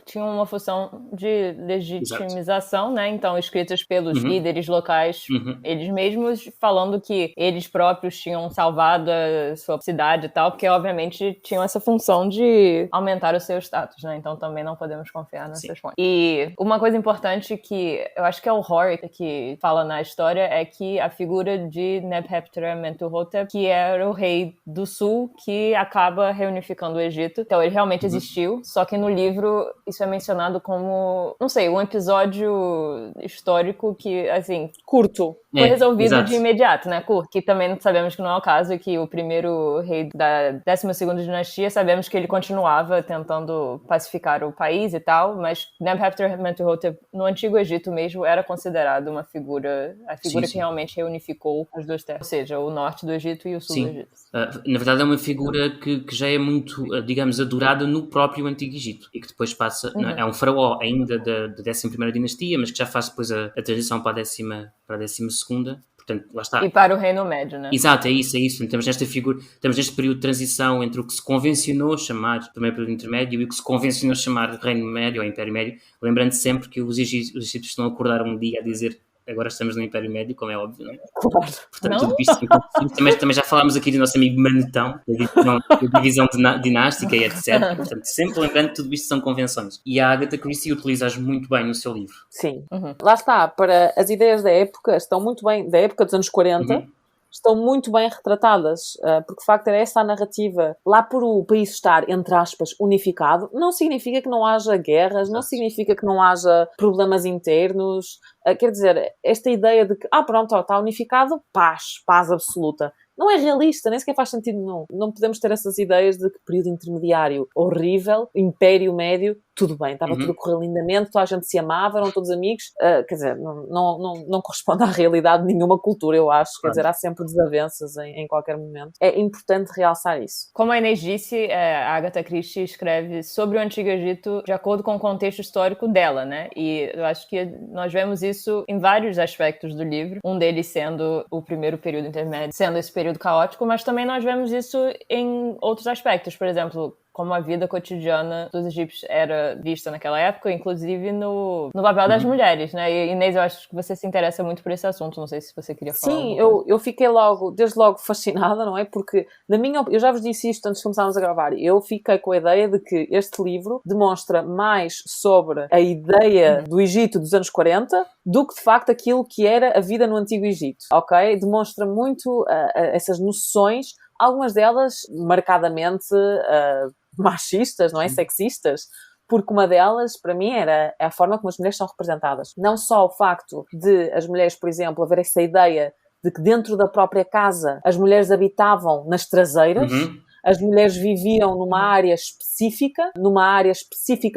tinham uma função de legitimização, né? Então, escritas pelos líderes locais, eles mesmos falando que eles próprios tinham salvado a sua cidade e tal, porque obviamente tinham essa função de aumentar o seu status, né? Então também não podemos confiar nessas fontes. E uma coisa importante que eu acho que é o Horik que fala na história é que a figura de Nebheptah-Mentuhotep, que era o rei do sul, que acaba reunificando o Egito. Então ele realmente existiu, só que no livro isso é mencionado como, não sei, um episódio histórico que, assim, curto. Foi resolvido de imediato, né? Que também sabemos que não é o caso, e que o primeiro rei da 12ª dinastia, sabemos que ele continuava tentando pacificar o país e tal, mas Nebheptah-Mentuhotep, no Antigo Egito mesmo, era considerado a figura que realmente reunificou as duas terras, ou seja, o norte do Egito e o sul do Egito. Na verdade é uma figura que já é muito, digamos, adorada no próprio Antigo Egito, e que depois passa, é um faraó ainda da 11ª dinastia, mas que já faz depois a transição para a 12ª. Portanto, lá está. E para o Reino Médio, né? Exato, é isso. Estamos neste período de transição entre o que se convencionou chamar primeiro período intermédio e o que se convencionou chamar Reino Médio ou Império Médio, lembrando sempre que os egípcios não acordaram um dia a dizer agora estamos no Império Médio, como é óbvio, não é? Claro. Portanto, tudo isto também já falámos aqui do nosso amigo Manetão, da divisão dinástica e etc. Portanto, sempre lembrando que tudo isto são convenções. E a Agatha Christie utiliza-as muito bem no seu livro. Sim. Lá está, para as ideias da época, estão muito bem, da época dos anos 40, estão muito bem retratadas, porque de facto era essa a narrativa. Lá por o país estar, entre aspas, unificado, não significa que não haja guerras, não significa que não haja problemas internos. Quer dizer, esta ideia de que, pronto, está unificado, paz absoluta. Não é realista, nem sequer faz sentido nenhum. Não podemos ter essas ideias de que período intermediário horrível, Império Médio, tudo bem, estava tudo a correr lindamente, toda a gente se amava, eram todos amigos. Quer dizer, não corresponde à realidade de nenhuma cultura, eu acho. Quer dizer, há sempre desavenças em qualquer momento. É importante realçar isso. Como a Inês disse, a Agatha Christie escreve sobre o Antigo Egito de acordo com o contexto histórico dela, né? E eu acho que nós vemos isso em vários aspectos do livro, um deles sendo o primeiro período intermédio, sendo esse período caótico, mas também nós vemos isso em outros aspectos, por exemplo, como a vida cotidiana dos egípcios era vista naquela época, inclusive no papel das mulheres, né? E Inês, eu acho que você se interessa muito por esse assunto, não sei se você queria falar. Sim, eu fiquei desde logo fascinada, não é? Porque, eu já vos disse isto antes de começarmos a gravar, eu fiquei com a ideia de que este livro demonstra mais sobre a ideia do Egito dos anos 40 do que, de facto, aquilo que era a vida no Antigo Egito, ok? Demonstra muito essas noções, algumas delas marcadamente machistas, não é? Sexistas, porque uma delas, para mim, era a forma como as mulheres são representadas. Não só o facto de as mulheres, por exemplo, haver essa ideia de que dentro da própria casa as mulheres habitavam nas traseiras, as mulheres viviam numa área específica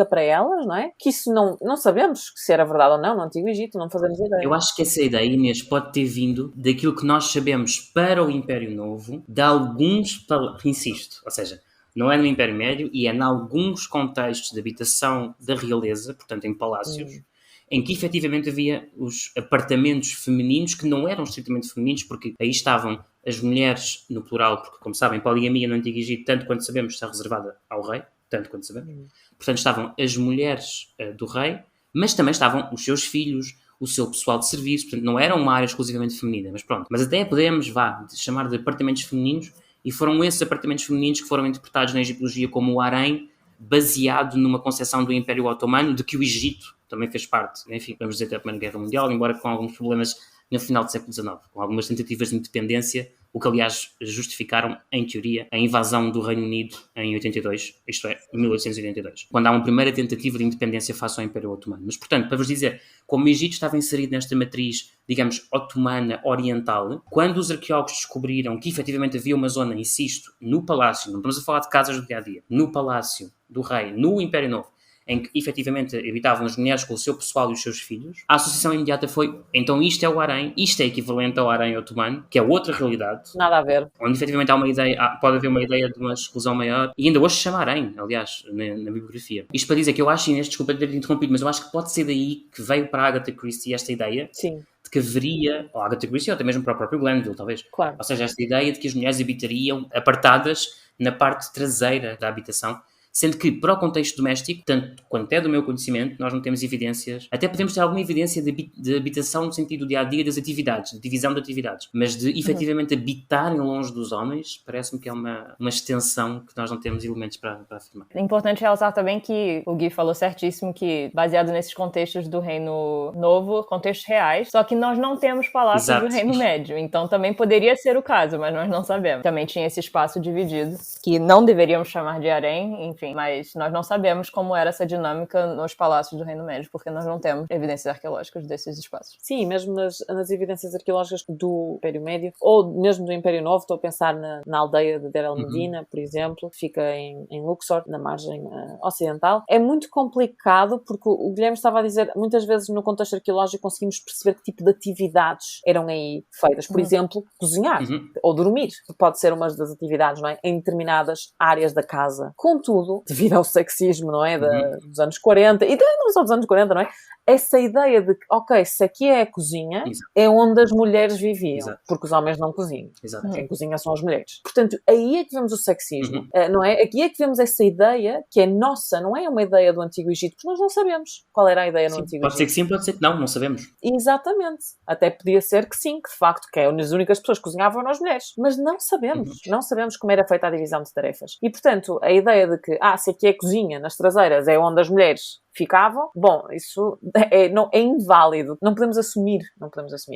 para elas, não é? Que isso não sabemos se era verdade ou não no Antigo Egito, não fazemos ideia. Eu acho que essa ideia, Inês, pode ter vindo daquilo que nós sabemos para o Império Novo, de alguns, insisto, ou seja, não é no Império Médio e é em alguns contextos de habitação da realeza, portanto em palácios, em que efetivamente havia os apartamentos femininos que não eram estritamente femininos, porque aí estavam as mulheres no plural, porque como sabem, poligamia no Antigo Egito, tanto quanto sabemos, está reservada ao rei, tanto quanto sabemos. Portanto, estavam as mulheres do rei, mas também estavam os seus filhos, o seu pessoal de serviço, portanto não era uma área exclusivamente feminina, mas pronto. Mas até podemos, chamar de apartamentos femininos, e foram esses apartamentos femininos que foram interpretados na egiptologia como o harém, baseado numa concepção do Império Otomano, de que o Egito também fez parte, enfim, vamos dizer, da Primeira Guerra Mundial, embora com alguns problemas no final do século XIX, com algumas tentativas de independência, o que aliás justificaram, em teoria, a invasão do Reino Unido em 82, isto é, em 1882, quando há uma primeira tentativa de independência face ao Império Otomano. Mas, portanto, para vos dizer, como o Egito estava inserido nesta matriz, digamos, otomana oriental, quando os arqueólogos descobriram que efetivamente havia uma zona, insisto, no palácio, não estamos a falar de casas do dia-a-dia, no palácio do rei, no Império Novo, em que efetivamente habitavam as mulheres com o seu pessoal e os seus filhos, a associação imediata foi, então isto é o harém, isto é equivalente ao harém otomano, que é outra realidade. Nada a ver. Onde efetivamente há uma ideia, pode haver uma ideia de uma exclusão maior, e ainda hoje se chama harém, aliás, na bibliografia. Isto para dizer que eu acho, Inês, desculpa ter interrompido, mas eu acho que pode ser daí que veio para a Agatha Christie esta ideia. Sim. De de que haveria, ou Agatha Christie, ou até mesmo para o próprio Glanville, talvez. Claro. Ou seja, esta ideia de que as mulheres habitariam apartadas na parte traseira da habitação, sendo que, para o contexto doméstico, tanto quanto é do meu conhecimento, nós não temos evidências, até podemos ter alguma evidência de habitação no sentido do dia-a-dia das atividades, de divisão de atividades, mas de efetivamente habitarem longe dos homens, parece-me que é uma extensão que nós não temos elementos para afirmar. É importante realçar também que o Gui falou certíssimo que, baseado nesses contextos do Reino Novo, contextos reais, só que nós não temos palácios Exato. do Reino Médio, então também poderia ser o caso, mas nós não sabemos. Também tinha esse espaço dividido, que não deveríamos chamar de harém, enfim, mas nós não sabemos como era essa dinâmica nos palácios do Reino Médio, porque nós não temos evidências arqueológicas desses espaços. Sim, mesmo nas evidências arqueológicas do Império Médio, ou mesmo do Império Novo, estou a pensar na aldeia de Deir el-Medina, por exemplo, que fica em Luxor, na margem ocidental. É muito complicado, porque o Guilherme estava a dizer, muitas vezes no contexto arqueológico conseguimos perceber que tipo de atividades eram aí feitas. Por exemplo, cozinhar ou dormir, que pode ser uma das atividades, não é? Em determinadas áreas da casa. Contudo, devido ao sexismo, não é? Dos anos 40, e também não só dos anos 40, não é? Essa ideia de que, ok, se aqui é a cozinha, é onde as mulheres viviam, porque os homens não cozinham. Quem cozinha são as mulheres. Portanto, aí é que vemos o sexismo, não é? Aqui é que vemos essa ideia que é nossa, não é uma ideia do Antigo Egito, porque nós não sabemos qual era a ideia no Antigo Egito. Pode ser que sim, pode ser que não sabemos. Exatamente. Até podia ser que sim, que de facto, que as únicas pessoas que cozinhavam eram as mulheres. Mas não sabemos. Não sabemos como era feita a divisão de tarefas. E, portanto, a ideia de que, se aqui é cozinha, nas traseiras, é onde as mulheres ficavam, bom, isso é inválido. Não podemos assumir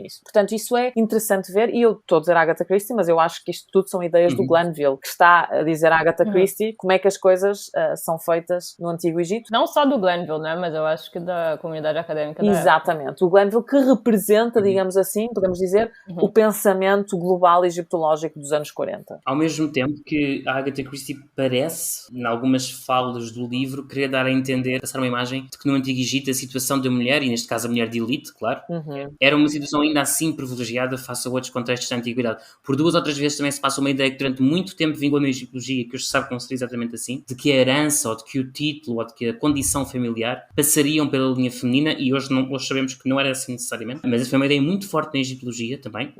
isso. Portanto, isso é interessante ver, e eu estou a dizer Agatha Christie, mas eu acho que isto tudo são ideias do Glanville, que está a dizer a Agatha Christie como é que as coisas são feitas no Antigo Egito. Não só do Glanville, né? Mas eu acho que da comunidade académica da Exatamente. Época. O Glanville que representa, digamos assim, podemos dizer, o pensamento global egiptológico dos anos 40. Ao mesmo tempo que a Agatha Christie parece, em algumas falas do livro, querer dar a entender, passar uma imagem de que no Antigo Egito a situação da mulher, e neste caso a mulher de elite, claro, era uma situação ainda assim privilegiada face a outros contextos da Antiguidade. Por duas ou três vezes também se passa uma ideia que durante muito tempo vingou na egiptologia, que hoje se sabe que não seria exatamente assim, de que a herança, ou de que o título, ou de que a condição familiar passariam pela linha feminina, e hoje sabemos que não era assim necessariamente, mas essa foi uma ideia muito forte na egiptologia também,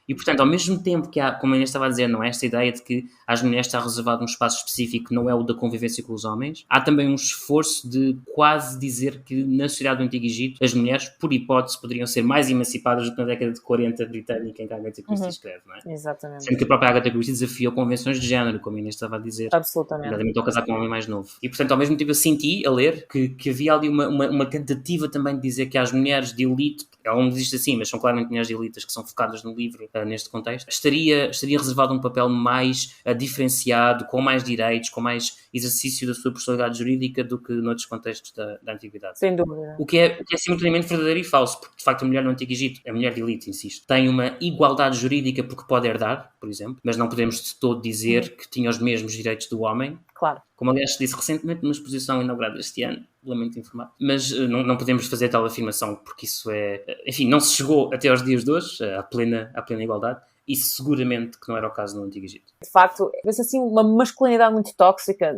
e portanto ao mesmo tempo que há, como eu estava a dizer, não é esta ideia de que às mulheres está reservado um espaço específico, não é o da convivência com os homens, há também um esforço de quase dizer que na sociedade do Antigo Egito as mulheres, por hipótese, poderiam ser mais emancipadas do que na década de 40 britânica em que a Agatha Christie escreve, não é? Exatamente. Sendo que a própria Agatha Christie desafiou convenções de género, como a Inês estava a dizer. Absolutamente. Nomeadamente ao casar com um homem mais novo. E portanto, ao mesmo tempo eu senti, a ler, que havia ali uma tentativa também de dizer que as mulheres de elite, ela não existe assim, mas são claramente mulheres de elites que são focadas no livro neste contexto, estaria reservado um papel mais diferenciado, com mais direitos, com mais exercício da sua personalidade jurídica do que noutros contextos da Antiguidade. Sem dúvida. O que é simultaneamente verdadeiro e falso, porque de facto a mulher no Antigo Egito, a mulher de elite, insisto, tem uma igualdade jurídica porque pode herdar, por exemplo, mas não podemos de todo dizer que tinha os mesmos direitos do homem. Claro. Como aliás se disse recentemente numa exposição inaugurada este ano, lamento informar, mas não podemos fazer tal afirmação porque isso enfim, não se chegou até aos dias de hoje à plena igualdade. E seguramente que não era o caso no Antigo Egito. De facto, vê-se assim uma masculinidade muito tóxica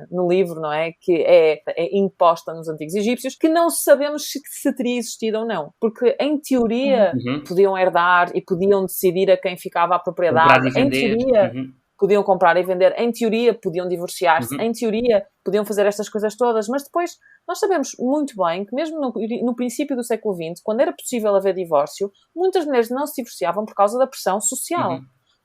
no livro, não é? Que é imposta nos antigos egípcios, que não sabemos se teria existido ou não. Porque, em teoria, podiam herdar e podiam decidir a quem ficava a propriedade. Em teoria, podiam comprar e vender. Em teoria, podiam divorciar-se. Em teoria, podiam fazer estas coisas todas. Mas depois, nós sabemos muito bem que mesmo no princípio do século XX, quando era possível haver divórcio, muitas mulheres não se divorciavam por causa da pressão social.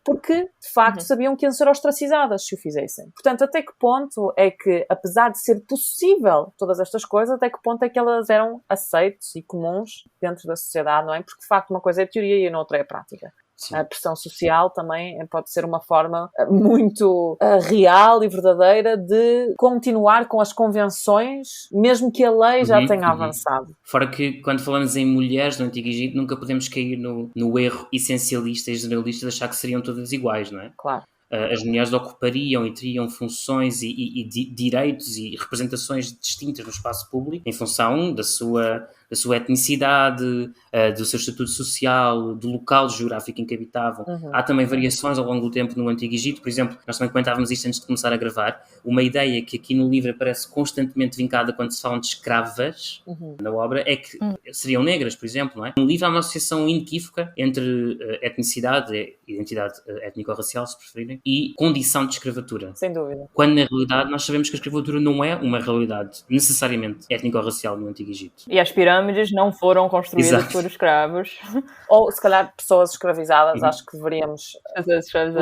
Porque, de facto, sabiam que iam ser ostracizadas se o fizessem. Portanto, até que ponto é que, apesar de ser possível todas estas coisas, até que ponto é que elas eram aceites e comuns dentro da sociedade, não é? Porque, de facto, uma coisa é a teoria e a outra é a prática. Sim. A pressão social também pode ser uma forma muito real e verdadeira de continuar com as convenções, mesmo que a lei já tenha avançado. Fora que, quando falamos em mulheres no Antigo Egito, nunca podemos cair no erro essencialista e generalista de achar que seriam todas iguais, não é? Claro. As mulheres ocupariam e teriam funções e direitos e representações distintas no espaço público em função da sua da sua etnicidade, do seu estatuto social, do local geográfico em que habitavam. Há também variações ao longo do tempo no Antigo Egito. Por exemplo, nós também comentávamos isto antes de começar a gravar, uma ideia que aqui no livro aparece constantemente vincada quando se falam de escravas na obra é que seriam negras, por exemplo, não é? No livro há uma associação inequívoca entre etnicidade, identidade étnico-racial, se preferirem, e condição de escravatura. Sem dúvida. Quando na realidade nós sabemos que a escravatura não é uma realidade necessariamente étnico-racial no Antigo Egito. E as pirâmides não foram construídas por escravos. Ou, se calhar, pessoas escravizadas. Acho que deveríamos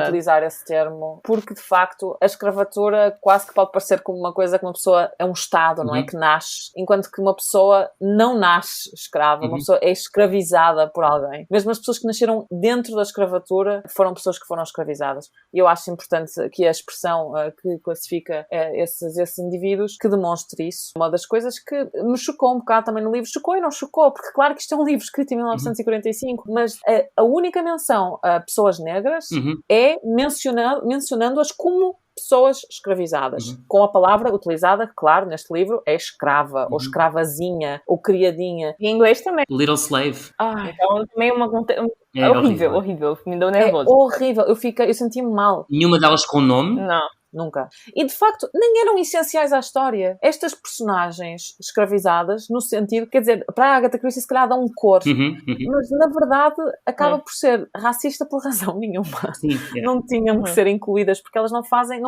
utilizar esse termo. Porque, de facto, a escravatura quase que pode parecer como uma coisa que uma pessoa é um estado, não é? Que nasce. Enquanto que uma pessoa não nasce escrava. Uma pessoa é escravizada por alguém. Mesmo as pessoas que nasceram dentro da escravatura foram pessoas que foram escravizadas. E eu acho importante que a expressão que classifica esses indivíduos que demonstre isso. Uma das coisas que me chocou um bocado também no livro, chocou e não chocou, porque claro que isto é um livro escrito em 1945, mas a única menção a pessoas negras é mencionando-as como pessoas escravizadas. Com a palavra utilizada, claro, neste livro, é escrava, ou escravazinha, ou criadinha. Em inglês também. Little slave. Então também é horrível. Me deu nervoso. É horrível. Eu senti-me mal. Nenhuma delas com nome? Não. Nunca. E, de facto, nem eram essenciais à história. Estas personagens escravizadas, no sentido, quer dizer, para a Agatha Christie se calhar dá um cor, mas, na verdade, acaba por ser racista por razão nenhuma. Não tinham que ser incluídas, porque elas não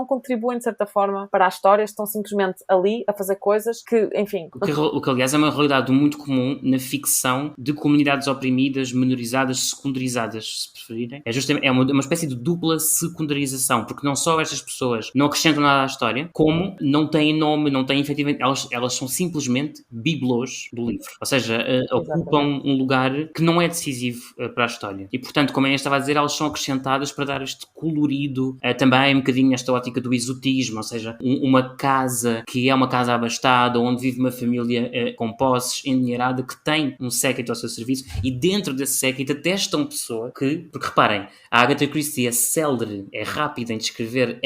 contribuem, de certa forma, para a história, estão simplesmente ali a fazer coisas que, enfim... O que aliás, é uma realidade muito comum na ficção de comunidades oprimidas, menorizadas, secundarizadas, se preferirem. É uma espécie de dupla secundarização, porque não só estas pessoas não acrescentam nada à história, como não têm nome, não têm efetivamente... Elas são simplesmente bibelôs do livro. Ou seja, ocupam um lugar que não é decisivo para a história. E, portanto, como eu estava a dizer, elas são acrescentadas para dar este colorido, também um bocadinho esta ótica do exotismo, ou seja, uma casa que é uma casa abastada, onde vive uma família com posses, endinheirada, que tem um séquito ao seu serviço, e dentro desse séquito até estão pessoas que... Porque, reparem, a Agatha Christie é célere, é rápida em descrever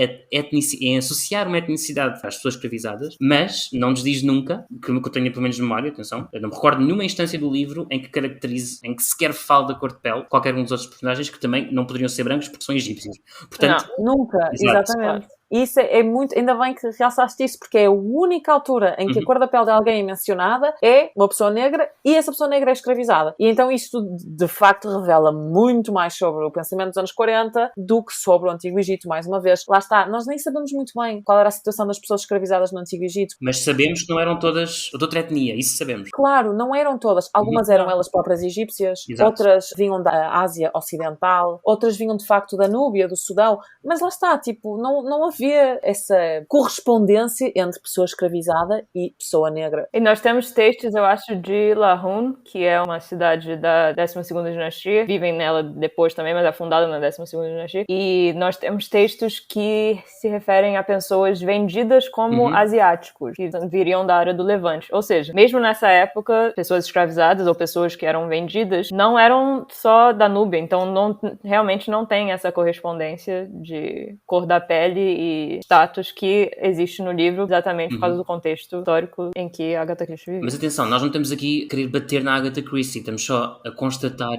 em associar uma etnicidade às pessoas escravizadas, mas não nos diz nunca, que eu tenha pelo menos memória, atenção, eu não me recordo nenhuma instância do livro em que caracterize, em que sequer fale da cor de pele qualquer um dos outros personagens que também não poderiam ser brancos porque são egípcios. Portanto, não, nunca, exatamente. E isso é muito, ainda bem que realçaste isso, porque é a única altura em que a cor da pele de alguém é mencionada, é uma pessoa negra, e essa pessoa negra é escravizada. E então isto de facto revela muito mais sobre o pensamento dos anos 40 do que sobre o Antigo Egito, mais uma vez. Lá está, nós nem sabemos muito bem qual era a situação das pessoas escravizadas no Antigo Egito. Mas sabemos que não eram todas de outra etnia, isso sabemos. Claro, não eram todas. Algumas eram elas próprias egípcias, outras vinham da Ásia Ocidental, outras vinham de facto da Núbia, do Sudão, mas lá está, tipo, não havia essa correspondência entre pessoa escravizada e pessoa negra. E nós temos textos, eu acho, de Lahun, que é uma cidade da 12ª dinastia. Vivem nela depois também, mas é fundada na 12ª dinastia. E nós temos textos que se referem a pessoas vendidas como asiáticos, que viriam da área do Levante. Ou seja, mesmo nessa época, pessoas escravizadas ou pessoas que eram vendidas não eram só da Núbia. Então, realmente não tem essa correspondência de cor da pele e status que existe no livro, exatamente por causa do contexto histórico em que a Agatha Christie vive. Mas atenção, nós não estamos aqui a querer bater na Agatha Christie, estamos só a constatar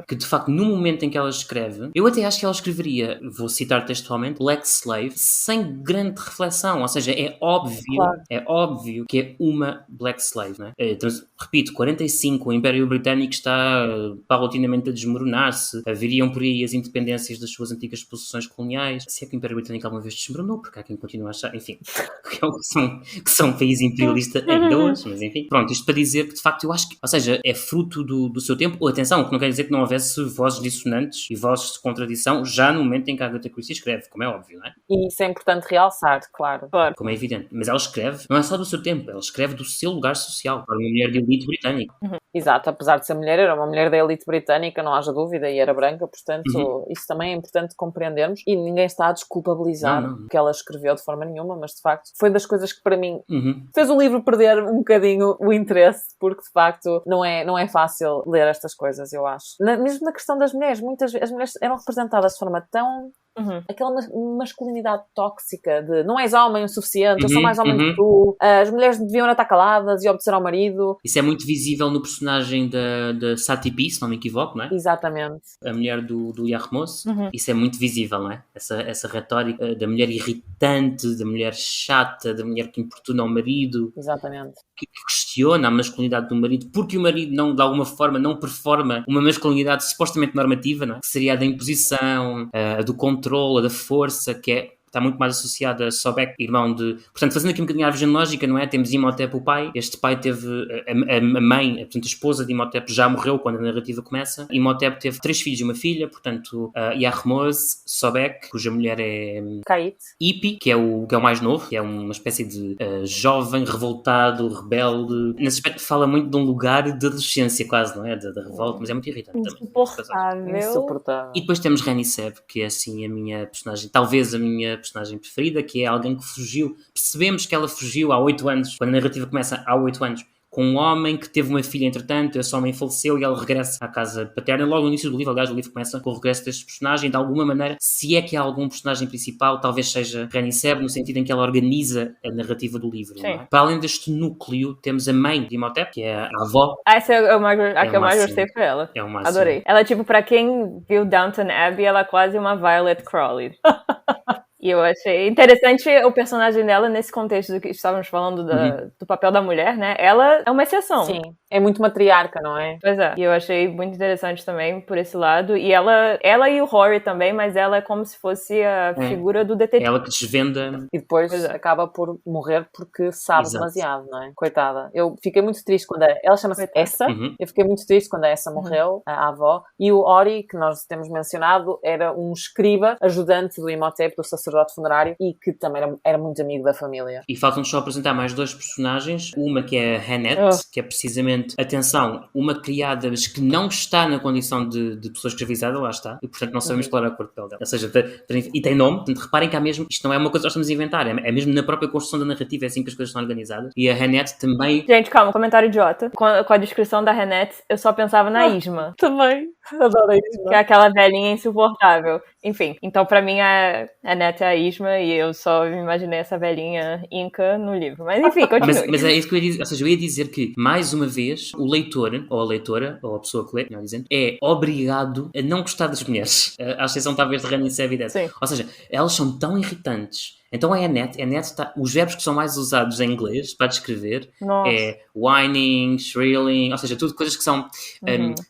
que, de facto, no momento em que ela escreve, eu até acho que ela escreveria, vou citar textualmente, Black Slave, sem grande reflexão, ou seja, é óbvio que é uma Black Slave, não é? Então, repito, 45, o Império Britânico está paulatinamente a desmoronar-se, haveriam por aí as independências das suas antigas possessões coloniais, se é que o Império Britânico alguma vez desmoronou, porque há quem continua a achar, enfim, que são um país imperialista ainda hoje, mas enfim. Pronto, isto para dizer que de facto eu acho que, ou seja, é fruto do seu tempo, ou atenção, que não quer dizer que não houvesse vozes dissonantes e vozes de contradição já no momento em que a Agatha Christie escreve, como é óbvio, não é? E isso é importante realçar, claro. Como é evidente. Mas ela escreve, não é só do seu tempo, ela escreve do seu lugar social, para uma mulher de elite britânica. Exato, apesar de ser mulher, era uma mulher da elite britânica, não haja dúvida, e era branca, portanto, isso também é importante compreendermos, e ninguém está a desculpabilizar o que ela escreveu de forma nenhuma, mas de facto foi das coisas que para mim fez o livro perder um bocadinho o interesse, porque de facto não é fácil ler estas coisas, eu acho. Mesmo na questão das mulheres, as mulheres eram representadas de forma tão aquela masculinidade tóxica de não és homem o suficiente, eu sou mais homem que tu, as mulheres deviam estar caladas e obedecer ao marido. Isso é muito visível no personagem da Sati P, se não me equivoco, não é? Exatamente. A mulher do Yarmos. Isso é muito visível, não é? Essa retórica da mulher irritante, da mulher chata, da mulher que importuna o marido. Exatamente. Que questiona a masculinidade do marido, porque o marido não, de alguma forma, não performa uma masculinidade supostamente normativa, não é? Que seria a da imposição, a do controle, a da força, que está muito mais associada a Sobek, irmão de... Portanto, fazendo aqui um bocadinho a árvore genealógica, não é? Temos Imhotep, o pai. Este pai teve... A mãe, portanto, a esposa de Imhotep já morreu quando a narrativa começa. Imhotep teve 3 filhos e uma filha, portanto, Yarmos, Sobek, cuja mulher é... Kait. Ipi, que é o mais novo, que é uma espécie de jovem, revoltado, rebelde. Nesse aspecto fala muito de um lugar de adolescência quase, não é? Da revolta, mas é muito irritante também. Insuportável. E depois temos Reni Seb, que é assim a minha personagem, talvez a minha personagem preferida, que é alguém que fugiu. Percebemos que ela fugiu há 8 anos, quando a narrativa começa há 8 anos, com um homem que teve uma filha entretanto, esse homem faleceu e ela regressa à casa paterna. Logo no início do livro, aliás, o livro começa com o regresso deste personagem. De alguma maneira, se é que há algum personagem principal, talvez seja Reni Seb, no sentido em que ela organiza a narrativa do livro. Não é? Para além deste núcleo, temos a mãe de Imhotep, que é a avó. Essa é a que eu mais gostei foi ela. É o máximo. Adorei. Ela, tipo, pra quem viu Downton Abbey, ela é quase uma Violet Crowley. E eu achei interessante o personagem dela nesse contexto do que estávamos falando do papel da mulher, né? Ela é uma exceção. Sim, é muito matriarca, não é? Pois é. E eu achei muito interessante também por esse lado. E ela e o Rory também, mas ela é como se fosse a figura do detetive. Ela que desvenda. E depois acaba por morrer porque sabe demasiado, não é? Coitada. Eu fiquei muito triste quando ela chama-se Essa. Eu fiquei muito triste quando a Essa morreu, a avó. E o Ori, que nós temos mencionado, era um escriba, ajudante do Imhotep, do sacerdote funerário, e que também era muito amigo da família. E faltam-nos só apresentar mais 2 personagens. Uma que é a Hanet, que é precisamente, atenção, uma criada, mas que não está na condição de pessoa escravizada, lá está, e portanto não sabemos qual é a cor de pele dela. Ou seja, e tem nome, portanto reparem que há mesmo, isto não é uma coisa que nós estamos a inventar, é mesmo na própria construção da narrativa, é assim que as coisas estão organizadas. E a Hanet também... Gente, calma, comentário idiota. Com a descrição da Hanet, eu só pensava na Isma. Também. Adoro a Isma. Que é aquela velhinha insuportável. Enfim, então pra mim a Hanet é a Isma e eu só me imaginei essa velhinha inca no livro. Mas enfim, continue. Mas é isso que eu ia dizer. Ou seja, eu ia dizer que, mais uma vez, o leitor, ou a leitora, ou a pessoa que lê, melhor dizendo, é obrigado a não gostar das mulheres. À exceção talvez de Rani Seb e dessa. Ou seja, elas são tão irritantes. Então a Annette os verbos que são mais usados em inglês para descrever é whining, shrilling, ou seja, tudo coisas que são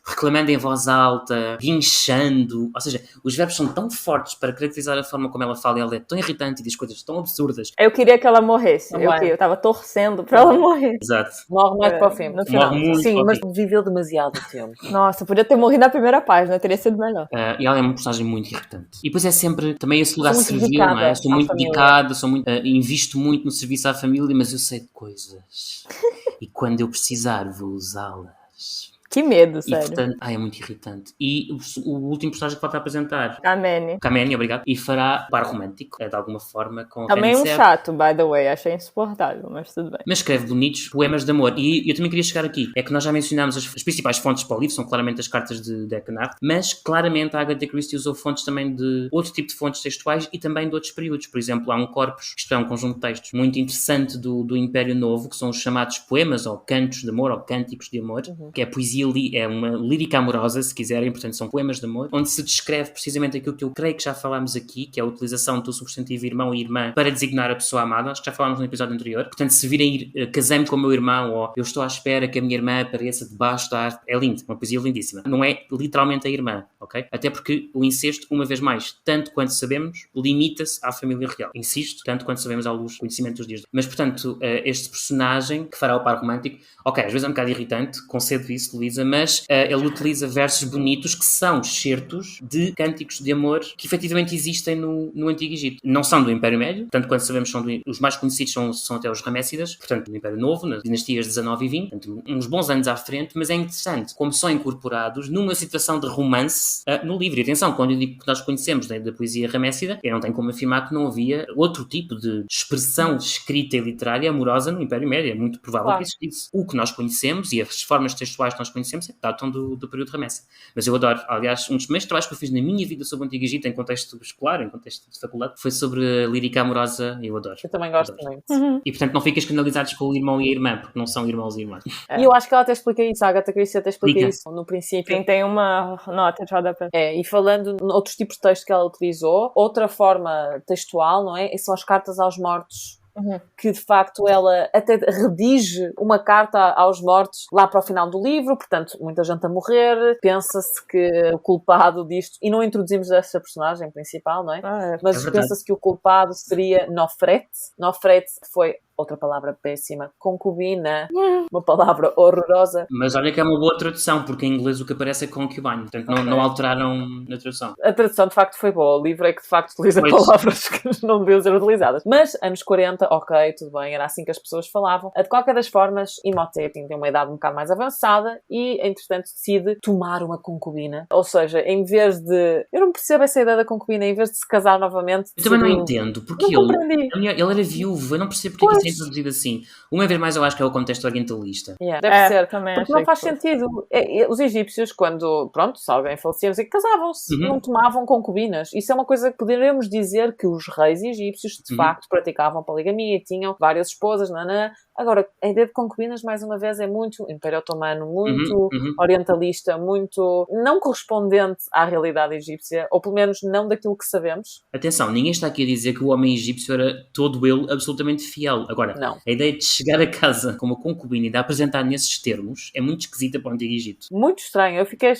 reclamando em voz alta, guinchando, ou seja, os verbos são tão fortes para caracterizar a forma como ela fala, e ela é tão irritante e diz coisas tão absurdas. Eu queria que ela morresse, eu tava torcendo para ela morrer. Exato. Morre mais para o fim. No final. Sim, mas viveu demasiado tempo. Nossa, podia ter morrido na primeira página, teria sido melhor. E ela é uma personagem muito irritante. E depois é sempre também esse lugar servil, não é? Sou muito dedicada, invisto muito no serviço à família, mas eu sei de coisas. E quando eu precisar, vou usá-las. Que medo, sério. E, portanto, é muito irritante. E o último personagem que falta apresentar... Kameni, obrigado. E fará par romântico, de alguma forma, com também um chato, by the way. Achei insuportável, mas tudo bem. Mas escreve bonitos poemas de amor. E eu também queria chegar aqui. É que nós já mencionámos as principais fontes para o livro, são claramente as cartas de Decanart, mas claramente a Agatha Christie usou fontes também de outro tipo de fontes textuais e também de outros períodos. Por exemplo, há um corpus, isto é um conjunto de textos muito interessante do Império Novo, que são os chamados poemas, ou cantos de amor, ou cânticos de amor, que é poesia, é uma lírica amorosa, se quiserem, portanto são poemas de amor, onde se descreve precisamente aquilo que eu creio que já falámos aqui, que é a utilização do substantivo irmão e irmã para designar a pessoa amada. Acho que já falámos no episódio anterior. Portanto, se virem casei-me com o meu irmão, ou eu estou à espera que a minha irmã apareça debaixo da árvore, é lindo, uma poesia lindíssima. Não é literalmente a irmã, ok? Até porque o incesto, uma vez mais, tanto quanto sabemos, limita-se à família real. Insisto, tanto quanto sabemos ao conhecimento dos dias. Mas, portanto, este personagem que fará o par romântico, ok, às vezes é um bocado irritante, concedo isso, Luísa, mas ele utiliza versos bonitos que são excertos de cânticos de amor que efetivamente existem no Antigo Egito. Não são do Império Médio, tanto quanto sabemos os mais conhecidos são até os Ramessidas, portanto do Império Novo, nas dinastias 19 e 20, portanto, uns bons anos à frente, mas é interessante como são incorporados numa situação de romance no livro. E atenção, quando eu digo que nós conhecemos da poesia ramessida, eu não tenho como afirmar que não havia outro tipo de expressão escrita e literária amorosa no Império Médio. É muito provável que existisse. O que nós conhecemos e as formas textuais que nós conhecemos conhecemos datam do período de remessa. Mas eu adoro. Aliás, um dos primeiros trabalhos que eu fiz na minha vida sobre o Antigo Egito, em contexto escolar, em contexto de faculdade, foi sobre a lírica amorosa e eu adoro. Eu também gosto muito. E portanto não ficas escandalizados com o irmão e a irmã, porque não são irmãos e irmãs. E eu acho que ela até explica isso, a Agatha Christie até explica isso no princípio. Sim, tem uma nota de rodapé. E falando de outros tipos de texto que ela utilizou, outra forma textual, não é? São as cartas aos mortos. Que de facto ela até redige uma carta aos mortos lá para o final do livro, portanto muita gente a morrer, pensa-se que o culpado disto, e não introduzimos essa personagem principal, não é? Mas pensa-se que o culpado seria Nofret. Nofret foi outra palavra péssima, concubina, uma palavra horrorosa. Mas olha que é uma boa tradução, porque em inglês o que aparece é concubine, portanto não alteraram na tradução. A tradução de facto foi boa, o livro é que de facto utiliza palavras que não deviam ser utilizadas. Mas anos 40, ok, tudo bem, era assim que as pessoas falavam. De qualquer das formas, Imhotep tem uma idade um bocado mais avançada e, entretanto, decide tomar uma concubina. Ou seja, em vez de... Eu não percebo essa ideia da concubina, em vez de se casar novamente... Eu também não entendo, porque ele era viúvo, eu não percebo porque é introduzido assim. Uma vez mais eu acho que é o contexto orientalista. Deve ser, porque não faz sentido. Os egípcios, quando, se alguém falecia, casavam-se, não tomavam concubinas. Isso é uma coisa que poderíamos dizer que os reis egípcios, de facto, praticavam poligamia, tinham várias esposas, Agora, a ideia de concubinas, mais uma vez, é muito Império Otomano, muito orientalista, muito não correspondente à realidade egípcia, ou pelo menos não daquilo que sabemos. Atenção, ninguém está aqui a dizer que o homem egípcio era todo ele absolutamente fiel. Agora, não. A ideia de chegar a casa com uma concubina e de a apresentar nesses termos é muito esquisita para o Antigo Egito. Muito estranho. Eu fiquei...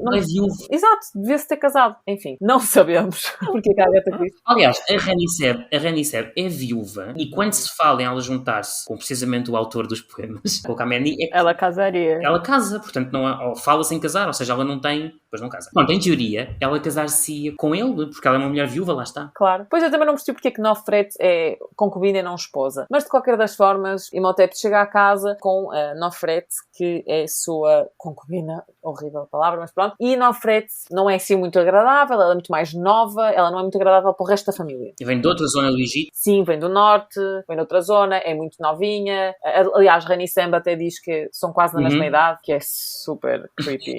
Não é viúvo. Exato, devia-se ter casado. Enfim, não sabemos porque a Agatha Christie. Aliás, a Raniseb é viúva e quando se fala em ela juntar-se com precisamente o autor dos poemas, com o Khamenei, ela casaria. Ela casa, portanto, não fala sem casar, ou seja, ela não tem, depois não casa. Pronto, em teoria, ela casar-se com ele, porque ela é uma mulher viúva, lá está. Claro. Pois eu também não percebi porque é que Nofret é concubina e não esposa. Mas de qualquer das formas, Imhotep chega à casa com Nofret, que é sua concubina, horrível a palavra, mas pronto. E Nofret não é assim muito agradável, ela é muito mais nova, ela não é muito agradável para o resto da família. E vem de outra zona do Egito? Sim, vem do norte, vem de outra zona, é muito novinha. Aliás, Rani Semba até diz que são quase na mesma idade, que é super creepy.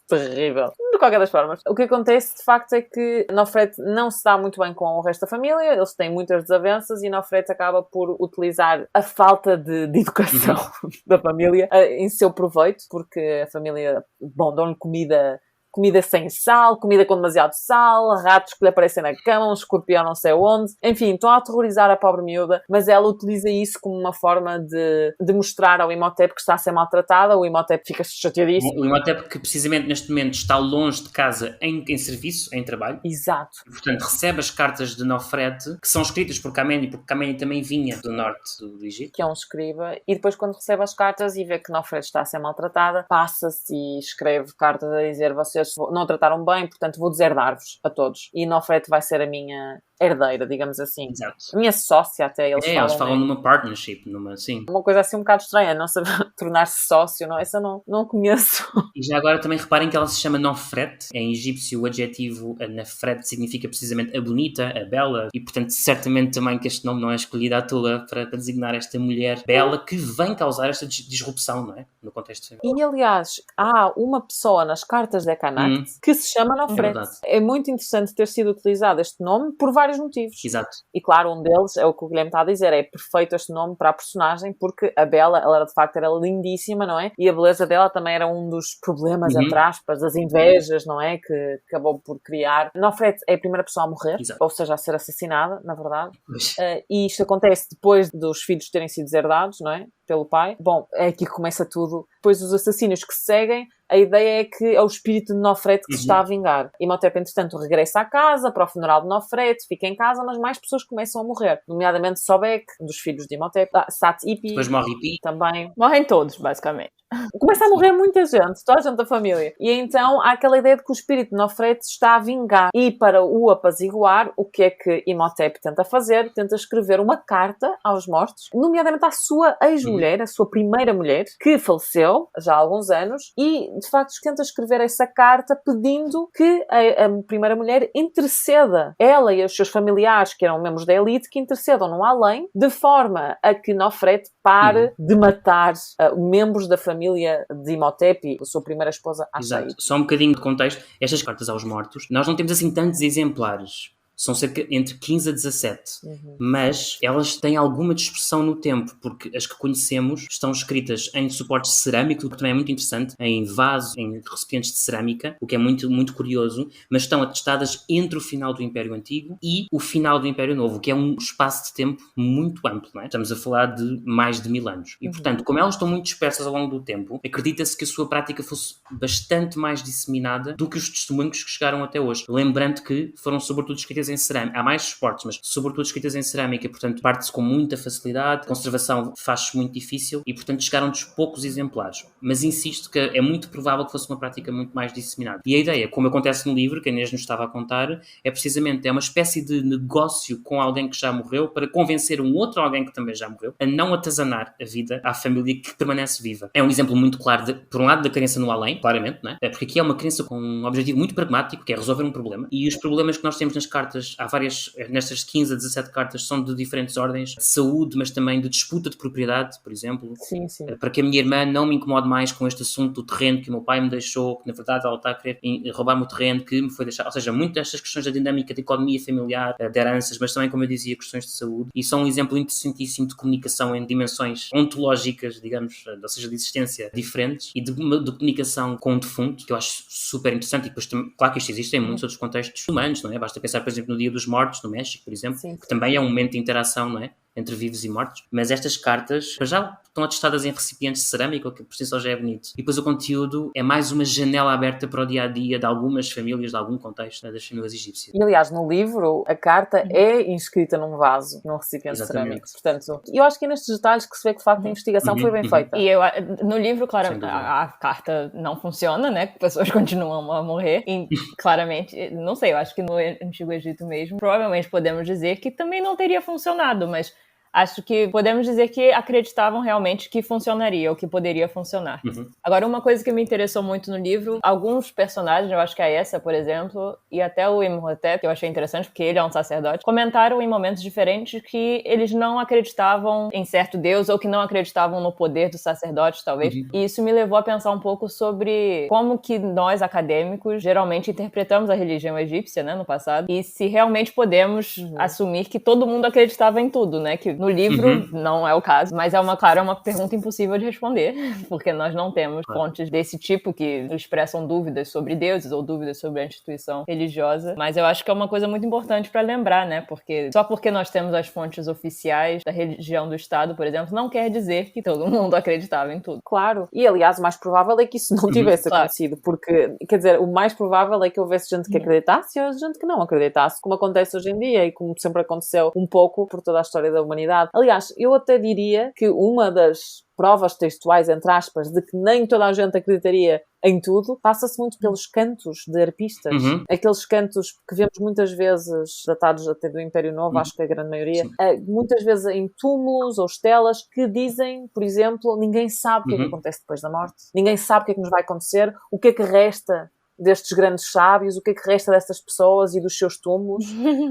Terrível. De qualquer das formas, o que acontece de facto é que Nofret não se dá muito bem com o resto da família, eles têm muitas desavenças e Nofret acaba por utilizar a falta de educação da família em seu proveito, porque a família, dão-lhe comida sem sal, comida com demasiado sal, ratos que lhe aparecem na cama, um escorpião não sei onde. Enfim, estão a aterrorizar a pobre miúda, mas ela utiliza isso como uma forma de mostrar ao Imhotep que está a ser maltratada. O Imhotep fica chateadíssimo. O Imhotep que precisamente neste momento está longe de casa em serviço, em trabalho. Exato. E, portanto, recebe as cartas de Nofret, que são escritas por Khamenei, porque Khamenei também vinha do norte do Egito. Que é um escriba. E depois quando recebe as cartas e vê que Nofret está a ser maltratada, passa-se e escreve cartas a dizer: vocês não a trataram bem, portanto vou deserdar-vos a todos. E Nofret vai ser a minha herdeira, digamos assim. Exato. A minha sócia até, eles falam numa partnership, sim. Uma coisa assim um bocado estranha, não saber tornar-se sócio, não? Essa eu não conheço. E já agora também reparem que ela se chama Nofret. Em egípcio o adjetivo Nofret significa precisamente a bonita, a bela, e portanto certamente também que este nome não é escolhido à toa para designar esta mulher bela que vem causar esta disrupção, não é? No contexto feminino. E aliás, há uma pessoa nas cartas de Ekanact que se chama Nofret. É muito interessante ter sido utilizado este nome por vários motivos. Exato. E claro, um deles é o que o Guilherme está a dizer, é perfeito este nome para a personagem, porque a Bela, ela de facto era lindíssima, não é? E a beleza dela também era um dos problemas, entre aspas, das invejas, não é? Que acabou por criar. Nofret é a primeira pessoa a morrer, ou seja, a ser assassinada, na verdade. E isto acontece depois dos filhos terem sido deserdados, não é? Pelo pai. Bom, é aqui que começa tudo. Depois os assassinos que se seguem, a ideia é que é o espírito de Nofret que se está a vingar. Imhotep, entretanto, regressa à casa para o funeral de Nofret, fica em casa, mas mais pessoas começam a morrer. Nomeadamente Sobek, dos filhos de Imhotep, Sat-Ipi. Depois morre Ipi. Também. Morrem todos, basicamente. Começa a morrer muita gente, toda a gente da família. E então há aquela ideia de que o espírito de Nofret se está a vingar. E para o apaziguar, o que é que Imhotep tenta fazer? Tenta escrever uma carta aos mortos, nomeadamente à sua ex-mulher, a sua primeira mulher, que faleceu já há alguns anos, e de facto tenta escrever essa carta pedindo que a primeira mulher interceda. Ela e os seus familiares, que eram membros da elite, que intercedam no além, de forma a que Nofret pare de matar membros da família família de Imhotep, a sua primeira esposa, a Exato. sair. Só um bocadinho de contexto. Estas cartas aos mortos, nós não temos assim tantos exemplares. São cerca entre 15 a 17, mas elas têm alguma dispersão no tempo, porque as que conhecemos estão escritas em suportes de cerâmica, o que também é muito interessante, em vasos, em recipientes de cerâmica, o que é muito, muito curioso, mas estão atestadas entre o final do Império Antigo e o final do Império Novo, que é um espaço de tempo muito amplo, não é? Estamos a falar de mais de 1000 anos. E, portanto, como elas estão muito dispersas ao longo do tempo, acredita-se que a sua prática fosse bastante mais disseminada do que os testemunhos que chegaram até hoje. Lembrando que foram sobretudo escritas em cerâmica. Há mais suportes, mas sobretudo escritas em cerâmica, portanto parte-se com muita facilidade, a conservação faz-se muito difícil e, portanto, chegaram dos poucos exemplares. Mas insisto que é muito provável que fosse uma prática muito mais disseminada. E a ideia, como acontece no livro, que a Inês nos estava a contar, é precisamente uma espécie de negócio com alguém que já morreu para convencer um outro alguém que também já morreu a não atazanar a vida à família que permanece viva. É um exemplo muito claro, por um lado, da crença no além, claramente, não é? Porque aqui é uma crença com um objetivo muito pragmático, que é resolver um problema. E os problemas que nós temos nas cartas, há várias, nestas 15 a 17 cartas, são de diferentes ordens, de saúde, mas também de disputa de propriedade, por exemplo. Sim, sim. Para que a minha irmã não me incomode mais com este assunto do terreno que o meu pai me deixou, que na verdade ela está a querer roubar-me o terreno que me foi deixado. Ou seja, muitas destas questões da dinâmica de economia familiar, de heranças, mas também, como eu dizia, questões de saúde. E são um exemplo interessantíssimo de comunicação em dimensões ontológicas, digamos, ou seja, de existência diferentes, e de comunicação com o defunto, que eu acho super interessante. E depois, claro que isto existe em muitos outros contextos humanos, não é? Basta pensar, por exemplo, no Dia dos Mortos, no México, por exemplo, Sim. que também é um momento de interação, não é? Entre vivos e mortos, mas estas cartas já estão atestadas em recipientes de cerâmica, o que por si só já é bonito. E depois o conteúdo é mais uma janela aberta para o dia-a-dia de algumas famílias, de algum contexto, né, das famílias egípcias. E aliás, no livro, a carta é inscrita num vaso, num recipiente cerâmico. Portanto, eu acho que é nestes detalhes que se vê que, de facto, a investigação foi bem feita. E no livro, claro, a carta não funciona, né? Pessoas continuam a morrer. E, claramente, não sei, eu acho que no Antigo Egito mesmo, provavelmente podemos dizer que também não teria funcionado, mas acho que podemos dizer que acreditavam realmente que funcionaria, ou que poderia funcionar. Agora, uma coisa que me interessou muito no livro, alguns personagens, eu acho que a Essa, por exemplo, e até o Imhotep, que eu achei interessante, porque ele é um sacerdote, comentaram em momentos diferentes que eles não acreditavam em certo Deus, ou que não acreditavam no poder dos sacerdotes, talvez. E isso me levou a pensar um pouco sobre como que nós, acadêmicos, geralmente interpretamos a religião egípcia, né, no passado, e se realmente podemos assumir que todo mundo acreditava em tudo, né, que no livro não é o caso, mas é uma pergunta impossível de responder, porque nós não temos fontes desse tipo que expressam dúvidas sobre deuses ou dúvidas sobre a instituição religiosa, mas eu acho que é uma coisa muito importante para lembrar, né, porque só porque nós temos as fontes oficiais da religião do Estado, por exemplo, não quer dizer que todo mundo acreditava em tudo. Claro, e aliás o mais provável é que isso não tivesse acontecido, porque, quer dizer, o mais provável é que houvesse gente que acreditasse e houvesse gente que não acreditasse, como acontece hoje em dia e como sempre aconteceu um pouco por toda a história da humanidade. Aliás, eu até diria que uma das provas textuais, entre aspas, de que nem toda a gente acreditaria em tudo, passa-se muito pelos cantos de arpistas. Aqueles cantos que vemos muitas vezes, datados até do Império Novo, acho que a grande maioria, muitas vezes em túmulos ou estelas, que dizem, por exemplo, ninguém sabe o que é que acontece depois da morte. Ninguém sabe o que é que nos vai acontecer, o que é que resta destes grandes sábios, o que é que resta destas pessoas e dos seus túmulos.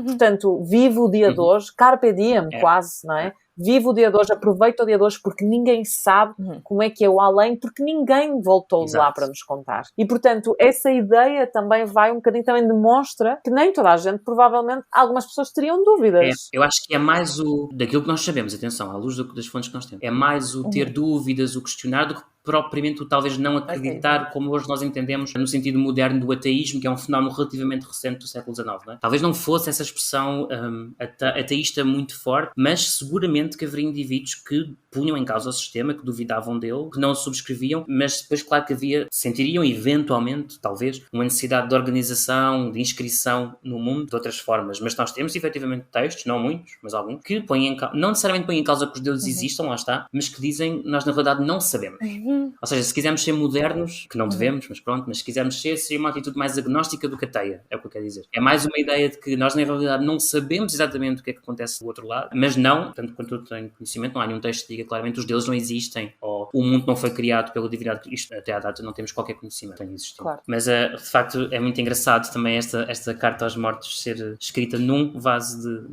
Portanto, vive o dia de hoje, carpe diem, quase, não é? Vive o dia de hoje, aproveita o dia de hoje, porque ninguém sabe como é que é o além, porque ninguém voltou de lá para nos contar. E, portanto, essa ideia também vai um bocadinho, também demonstra que nem toda a gente, provavelmente, algumas pessoas teriam dúvidas. Eu acho que é mais daquilo que nós sabemos, atenção, à luz das fontes que nós temos. É mais o ter dúvidas, o questionar, do que propriamente o talvez não acreditar, como hoje nós entendemos no sentido moderno do ateísmo, que é um fenómeno relativamente recente do século XIX. Não é? Talvez não fosse essa expressão ateísta muito forte, mas seguramente que haveria indivíduos que punham em causa o sistema, que duvidavam dele, que não o subscreviam, mas depois, claro que sentiriam eventualmente, talvez, uma necessidade de organização, de inscrição no mundo de outras formas. Mas nós temos efetivamente textos, não muitos, mas alguns, que não necessariamente põem em causa que os deuses existam, lá está, mas que dizem, nós na realidade não sabemos. Ou seja, se quisermos ser modernos, que não devemos, mas pronto, mas se quisermos seria uma atitude mais agnóstica do que ateia, é o que eu quero dizer. É mais uma ideia de que nós na realidade não sabemos exatamente o que é que acontece do outro lado, mas não, tanto quanto eu tenho conhecimento, não há nenhum texto que diga claramente os deuses não existem, ou ou o mundo não foi criado pela divindade. Isto, até à data, não temos qualquer conhecimento, tem existido. Claro. Mas, de facto, é muito engraçado também esta carta aos mortos ser escrita num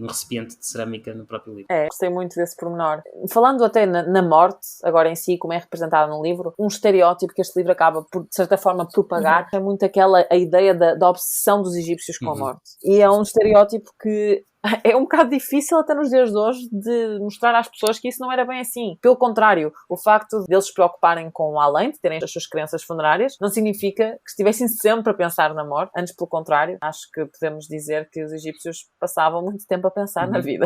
recipiente de cerâmica no próprio livro. Gostei muito desse pormenor. Falando até na morte, agora em si, como é representada no livro, um estereótipo que este livro acaba por, de certa forma, propagar, é muito a ideia da obsessão dos egípcios com a morte. E é um estereótipo que é um bocado difícil até nos dias de hoje de mostrar às pessoas que isso não era bem assim. Pelo contrário, o facto de eles se preocuparem com o além, de terem as suas crenças funerárias, não significa que estivessem sempre a pensar na morte. Antes, pelo contrário, acho que podemos dizer que os egípcios passavam muito tempo a pensar na vida.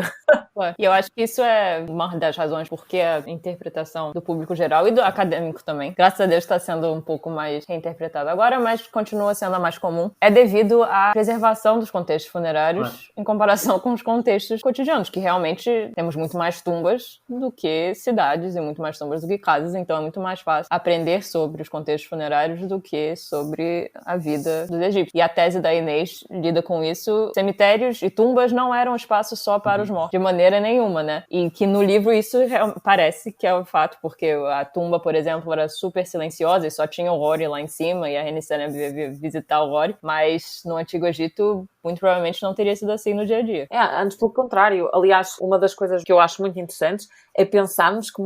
E eu acho que isso é uma das razões porque a interpretação do público geral e do acadêmico também, graças a Deus, está sendo um pouco mais reinterpretada agora, mas continua sendo a mais comum, é devido à preservação dos contextos funerários em comparação com os contextos cotidianos, que realmente temos muito mais tumbas do que cidades e muito mais tumbas do que casas, então é muito mais fácil aprender sobre os contextos funerários do que sobre a vida dos egípcios. E a tese da Inês lida com isso. Cemitérios e tumbas não eram espaço só para os mortos, de maneira nenhuma, né? E que no livro isso parece que é o fato, porque a tumba, por exemplo, era super silenciosa e só tinha o Rory lá em cima e a Renicénia ia visitar o Rory, mas no Antigo Egito muito provavelmente não teria sido assim no dia a dia. Antes pelo contrário. Aliás, uma das coisas que eu acho muito interessantes é pensarmos que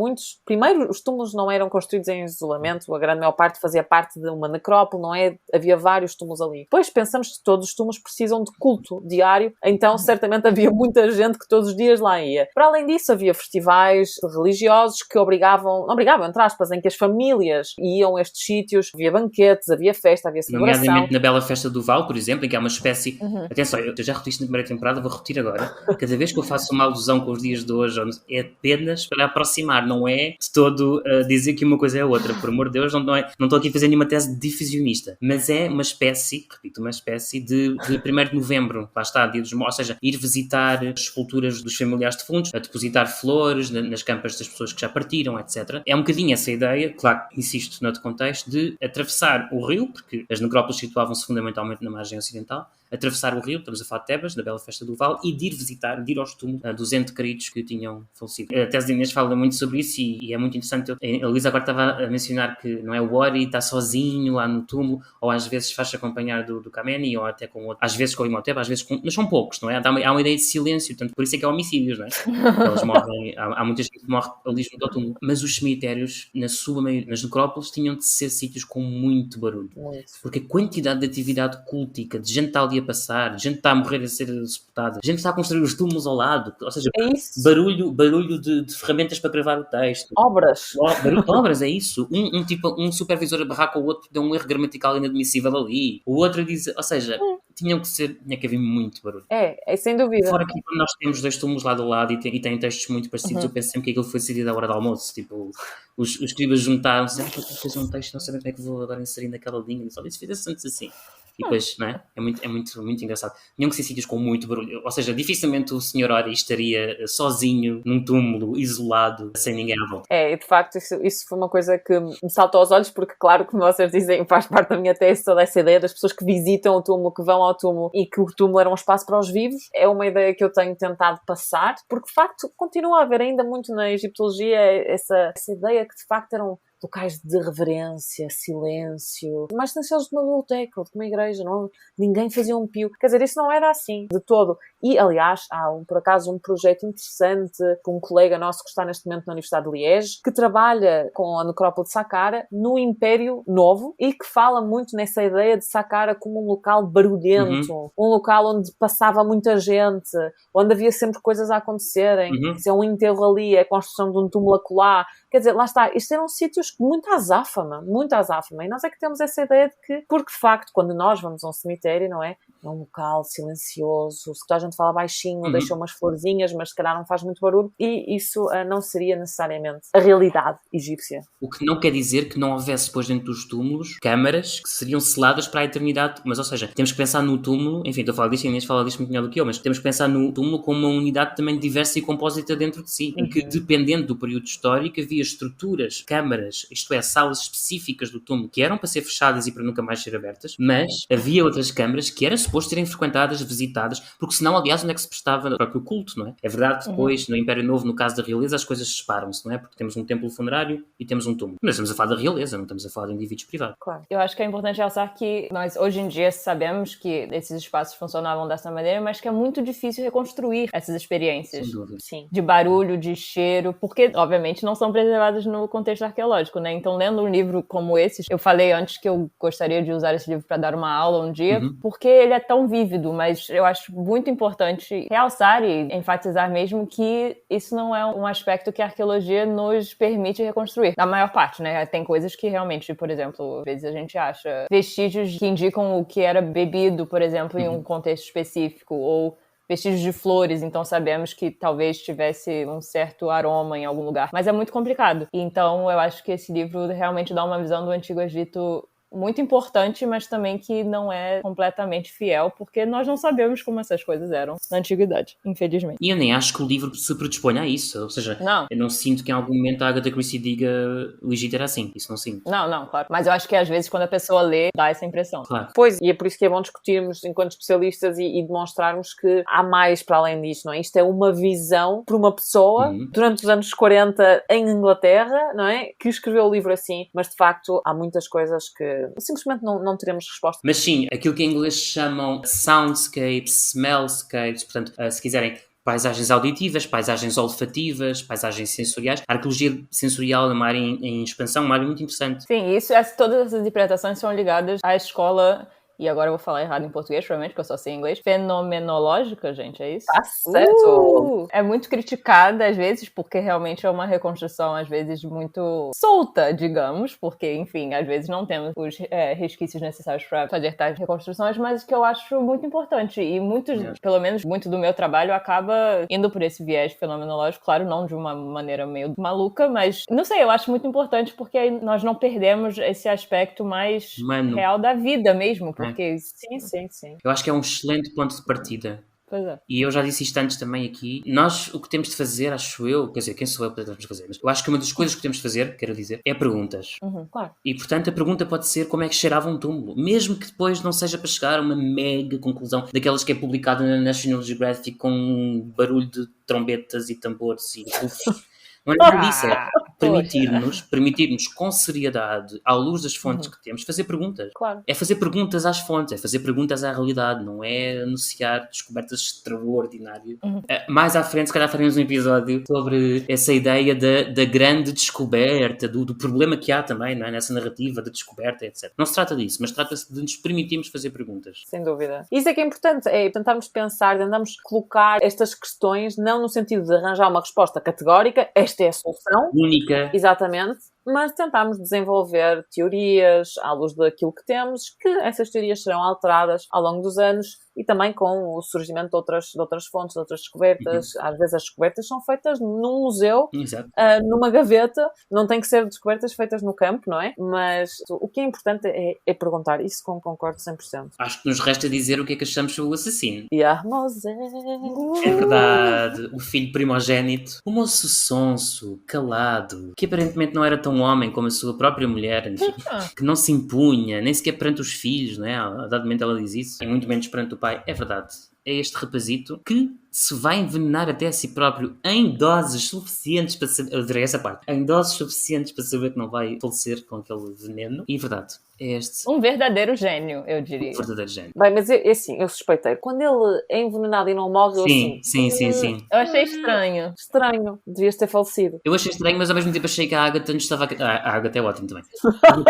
primeiro, os túmulos não eram construídos em isolamento, a grande maior parte fazia parte de uma necrópole, não é? Havia vários túmulos ali. Depois pensamos que todos os túmulos precisam de culto diário, então certamente havia muita gente que todos os dias lá ia. Para além disso, havia festivais religiosos que obrigavam, entre aspas, em que as famílias iam a estes sítios, havia banquetes, havia festa, havia celebração. Nomeadamente na Bela Festa do Val, por exemplo, em que há uma espécie... Atenção, eu já repeti isto na primeira temporada, vou repetir agora. Cada vez que eu faço uma alusão com os dias de hoje, é apenas para aproximar, não é de todo dizer que uma coisa é outra. Por amor de Deus, não estou aqui a fazer nenhuma tese de divisionista. Mas é uma espécie de 1º de novembro, lá está, dia dos mortos, ou seja, ir visitar as sepulturas dos familiares defuntos, a depositar flores nas campas das pessoas que já partiram, etc. É um bocadinho essa ideia, claro, insisto, noutro contexto, de atravessar o rio, porque as necrópolis situavam-se fundamentalmente na margem ocidental, atravessar o rio, estamos a falar de Tebas, da Bela Festa do Val, e de ir aos túmulos dos entes queridos que tinham falecido. A tese de Inês fala muito sobre isso e é muito interessante. A Luísa agora estava a mencionar que não é o Ori, está sozinho lá no túmulo, ou às vezes faz-se acompanhar do Kameni, ou até com outro, às vezes com o Imhotep, às vezes com... Mas são poucos, não é? Há uma ideia de silêncio, tanto por isso é que há homicídios, não é? Eles morrem, há muita gente que morre ali junto ao túmulo. Mas os cemitérios, na sua maioria, nas necrópolis, tinham de ser sítios com muito barulho. Porque a quantidade de atividade cultica, de gente está ali a passar, gente está a morrer a ser sepultada, gente está a construir os túmulos ao lado, ou seja, barulho de ferramentas para gravar o texto. Obras. Barulho de obras, é isso. Um supervisor a barrar com o outro deu um erro gramatical inadmissível ali. O outro diz, ou seja, tinha que haver muito barulho. É sem dúvida. Fora que quando nós temos 2 túmulos lado a lado e têm textos muito parecidos, eu penso sempre que aquilo foi decidido à hora do almoço. Tipo, os escribas juntaram-se, eu fiz um texto, não sei como é que vou agora inserir naquela linha. Só isso fez antes assim. E depois, não é? É muito engraçado. Tinham que ser sítios com muito barulho. Ou seja, dificilmente o Sr. Ori estaria sozinho num túmulo, isolado, sem ninguém à volta. E de facto isso foi uma coisa que me saltou aos olhos, porque claro, como vocês dizem, faz parte da minha tese toda essa ideia das pessoas que visitam o túmulo, que vão ao túmulo e que o túmulo era um espaço para os vivos. É uma ideia que eu tenho tentado passar, porque de facto continua a haver ainda muito na egiptologia essa ideia que de facto eram locais de reverência, silêncio, mais silenciosos de uma biblioteca ou de uma igreja, não? Ninguém fazia um pio. Quer dizer, isso não era assim, de todo. E, aliás, há por acaso um projeto interessante com um colega nosso que está neste momento na Universidade de Liege, que trabalha com a necrópole de Saqqara no Império Novo e que fala muito nessa ideia de Saqqara como um local barulhento, um local onde passava muita gente, onde havia sempre coisas a acontecerem. Se é um enterro ali, é a construção de um túmulo acolá. Quer dizer, lá está, isto eram sítios muito azáfama. E nós é que temos essa ideia de que, porque de facto, quando nós vamos a um cemitério, não é? É um local silencioso, se toda a gente fala baixinho, deixa umas florzinhas, mas se calhar não faz muito barulho, e isso não seria necessariamente a realidade egípcia. O que não quer dizer que não houvesse depois dentro dos túmulos câmaras que seriam seladas para a eternidade, mas ou seja, temos que pensar no túmulo, enfim, estou a falar disto, a Inês fala disto muito melhor do que eu, mas temos que pensar no túmulo como uma unidade também diversa e compósita dentro de si, em que, dependendo do período histórico, havia estruturas, câmaras, isto é, salas específicas do túmulo que eram para ser fechadas e para nunca mais ser abertas, mas havia outras câmaras que era suposto suposto serem frequentadas, visitadas, porque senão, aliás, onde é que se prestava o próprio culto, não é? É verdade que depois, no Império Novo, no caso da realeza, as coisas separam-se, não é? Porque temos um templo funerário e temos um túmulo. Mas estamos a falar da realeza, não estamos a falar de indivíduos privados. Claro. Eu acho que é importante realçar que nós, hoje em dia, sabemos que esses espaços funcionavam dessa maneira, mas que é muito difícil reconstruir essas experiências. Sem dúvida. Sim. De barulho, de cheiro, porque, obviamente, não são preservadas no contexto arqueológico, né? Então, lendo um livro como esse, eu falei antes que eu gostaria de usar esse livro para dar uma aula um dia, porque ele é tão vívido, mas eu acho muito importante realçar e enfatizar mesmo que isso não é um aspecto que a arqueologia nos permite reconstruir. Na maior parte, né? Tem coisas que realmente, por exemplo, às vezes a gente acha vestígios que indicam o que era bebido, por exemplo, em um contexto específico, ou vestígios de flores, então sabemos que talvez tivesse um certo aroma em algum lugar. Mas é muito complicado. Então eu acho que esse livro realmente dá uma visão do Antigo Egito muito importante, mas também que não é completamente fiel, porque nós não sabemos como essas coisas eram na antiguidade, infelizmente. E eu nem acho que o livro se predisponha a isso, ou seja, eu não sinto que em algum momento a Agatha Christie diga o Egito era assim, isso não sinto. Não, claro. Mas eu acho que às vezes quando a pessoa lê, dá essa impressão. Claro. Pois, e é por isso que é bom discutirmos enquanto especialistas e demonstrarmos que há mais para além disto, não é? Isto é uma visão por uma pessoa durante os anos 40 em Inglaterra, não é? Que escreveu o livro assim, mas de facto há muitas coisas que simplesmente não teremos resposta. Mas sim, aquilo que em inglês chamam soundscapes, smellscapes, portanto, se quiserem, paisagens auditivas, paisagens olfativas, paisagens sensoriais. A arqueologia sensorial é uma área em expansão, uma área muito interessante. Sim, todas essas interpretações são ligadas à escola, e agora eu vou falar errado em português, provavelmente, porque eu só sei inglês, fenomenológica, gente, é isso? Tá certo! É muito criticada, às vezes, porque realmente é uma reconstrução, às vezes, muito solta, digamos, porque, enfim, às vezes não temos os resquícios necessários para fazer tais reconstruções, mas que eu acho muito importante, e pelo menos muito do meu trabalho acaba indo por esse viés fenomenológico, claro, não de uma maneira meio maluca, mas, não sei, eu acho muito importante porque aí nós não perdemos esse aspecto mais real da vida mesmo, porque sim. Eu acho que é um excelente ponto de partida. Pois é. E eu já disse isto antes também aqui. Nós, o que temos de fazer, acho eu, quer dizer, quem sou eu para termos de fazer, mas eu acho que uma das coisas que temos de fazer, quero dizer, é perguntas. Claro. E, portanto, a pergunta pode ser como é que cheirava um túmulo. Mesmo que depois não seja para chegar a uma mega conclusão daquelas que é publicada na National Geographic com um barulho de trombetas e tambores e rufos. Não é nada disso, é permitir-nos com seriedade, à luz das fontes que temos, fazer perguntas. Claro. É fazer perguntas às fontes, é fazer perguntas à realidade, não é anunciar descobertas extraordinárias. Mais à frente, se calhar faremos um episódio sobre essa ideia da grande descoberta, do problema que há também, não é? Nessa narrativa da descoberta, etc. Não se trata disso, mas trata-se de nos permitirmos fazer perguntas. Sem dúvida. Isso é que é importante, é tentarmos pensar, tentarmos colocar estas questões, não no sentido de arranjar uma resposta categórica, esta é a solução. Única. Exatamente. Mas tentámos desenvolver teorias à luz daquilo que temos, que essas teorias serão alteradas ao longo dos anos e também com o surgimento de outras fontes, de outras descobertas. Às vezes as descobertas são feitas num museu, numa gaveta, não tem que ser descobertas feitas no campo, não é? Mas o que é importante é perguntar, isso concordo 100%. Acho que nos resta dizer o que é que achamos sobre o assassino. É verdade, o filho primogénito, o moço sonso, calado, que aparentemente não era tão homem como a sua própria mulher, enfim, que não se impunha, nem sequer perante os filhos, não é? A dado momento ela diz isso, e muito menos perante o pai. É verdade. É este rapazito que se vai envenenar até a si próprio em doses suficientes para saber... Eu direi essa parte. Em doses suficientes para saber que não vai falecer com aquele veneno. E é verdade. É este. Um verdadeiro gênio, eu diria. Um verdadeiro gênio. Bem, mas assim, eu suspeitei. Quando ele é envenenado e não morre, Sim. Eu achei estranho. Estranho. Devias ter falecido. Eu achei estranho, mas ao mesmo tempo achei que a Agatha nos estava... A Agatha é ótimo também.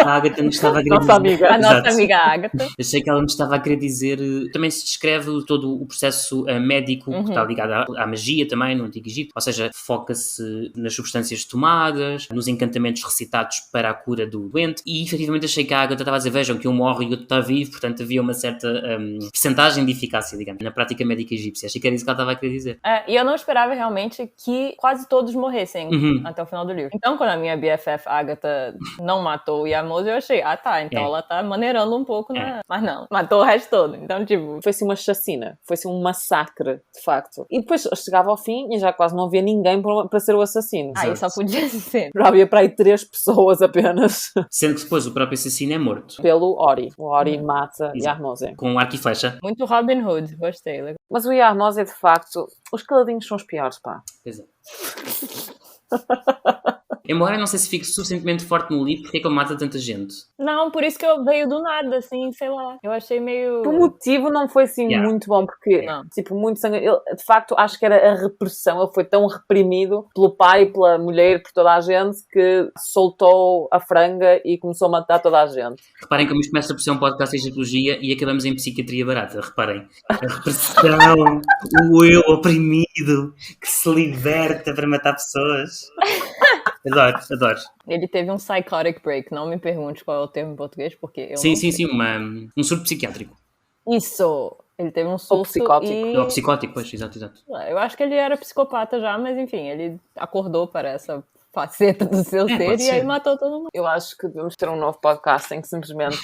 A Agatha nos estava a querer nossa amiga. A nossa amiga Agatha. Achei que ela nos estava a querer dizer... Também se descreve todo o processo médico que está ligado à magia também no Antigo Egito. Ou seja, foca-se nas substâncias tomadas, nos encantamentos recitados para a cura do doente. E efetivamente achei que a Agatha estava a dizer, vejam que um morre e o outro está vivo, portanto havia uma certa percentagem de eficácia, digamos, na prática médica egípcia. Achei que era isso que ela estava a querer dizer. E eu não esperava realmente que quase todos morressem até o final do livro. Então, quando a minha BFF Agatha não matou o Yamose, eu achei, então ela tá maneirando um pouco, Mas não, matou o resto todo. Então, tipo... Foi-se uma chacina, foi-se um massacre, de facto. facto. E depois chegava ao fim e já quase não havia ninguém para ser o assassino. Aí só podia ser. Já havia para aí 3 pessoas apenas. Sendo que depois o próprio assassino é morto. Pelo Ori. O Ori mata Yarmoze. Com arco e flecha. Muito Robin Hood, gostei. Mas o Yarmoze é de facto... Os caladinhos são os piores, pá. Pois é. Embora eu não sei se fique suficientemente forte no livro, porque é que ele mata tanta gente. Não, por isso que eu veio do nada, assim, sei lá. Eu achei meio... O motivo não foi assim muito bom, porque, tipo, muito sangue... Ele, de facto, acho que era a repressão. Ele foi tão reprimido pelo pai, pela mulher, por toda a gente, que soltou a franga e começou a matar toda a gente. Reparem como isto começa por ser um podcast de egiptologia e acabamos em psiquiatria barata. Reparem. A repressão, o eu oprimido, que se liberta para matar pessoas. Adoro. Ele teve um psychotic break, não me pergunte qual é o termo em português, porque eu Sim, um surto psiquiátrico. Isso! Ele teve um surto psicótico. Ou psicótico, pois, exato. Eu acho que ele era psicopata já, mas enfim, ele acordou para essa faceta do seu ser e aí matou todo mundo. Eu acho que devemos ter um novo podcast em que simplesmente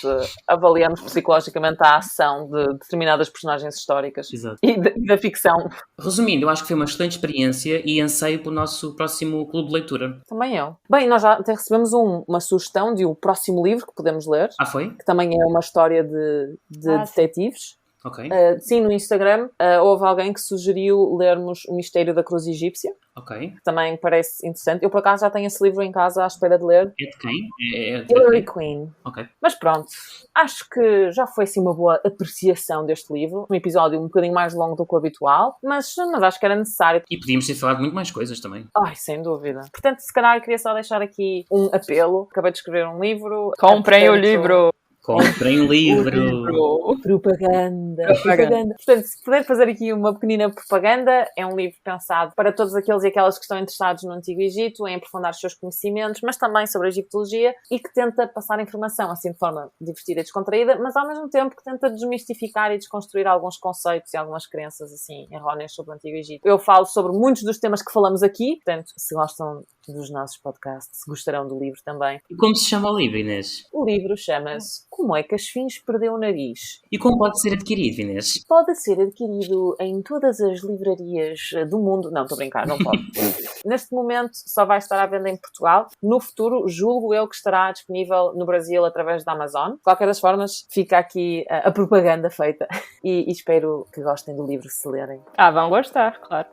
avaliamos psicologicamente a ação de determinadas personagens históricas. Exato. E da ficção. Resumindo, eu acho que foi uma excelente experiência e anseio pelo nosso próximo clube de leitura. Também eu. Bem, nós já até recebemos uma sugestão de um próximo livro que podemos ler. Ah, foi? Que também é uma história de detetives. Ok. Sim, no Instagram houve alguém que sugeriu lermos O Mistério da Cruz Egípcia. Ok. Que também parece interessante. Eu, por acaso, já tenho esse livro em casa à espera de ler. É de quem? Hilary Queen. Ok. Mas pronto, acho que já foi assim uma boa apreciação deste livro. Um episódio um bocadinho mais longo do que o habitual, mas acho que era necessário. E podíamos ter falado muito mais coisas também. Ai, sem dúvida. Portanto, se calhar eu queria só deixar aqui um apelo. Acabei de escrever um livro. Comprem o livro! Comprem um livro. Propaganda. Portanto, se puder fazer aqui uma pequenina propaganda, é um livro pensado para todos aqueles e aquelas que estão interessados no Antigo Egito, em aprofundar os seus conhecimentos, mas também sobre a egiptologia, e que tenta passar informação assim de forma divertida e descontraída, mas ao mesmo tempo que tenta desmistificar e desconstruir alguns conceitos e algumas crenças assim erróneas sobre o Antigo Egito. Eu falo sobre muitos dos temas que falamos aqui, portanto, se gostam dos nossos podcasts, gostarão do livro também. E como se chama o livro, Inês? O livro chama-se Como é que a Esfinge Perdeu o Nariz? E como pode ser adquirido, Inês? Pode ser adquirido em todas as livrarias do mundo. Não, estou a brincar, não pode. Neste momento só vai estar à venda em Portugal. No futuro, julgo eu que estará disponível no Brasil através da Amazon. De qualquer das formas, fica aqui a propaganda feita. E espero que gostem do livro se lerem. Vão gostar, claro.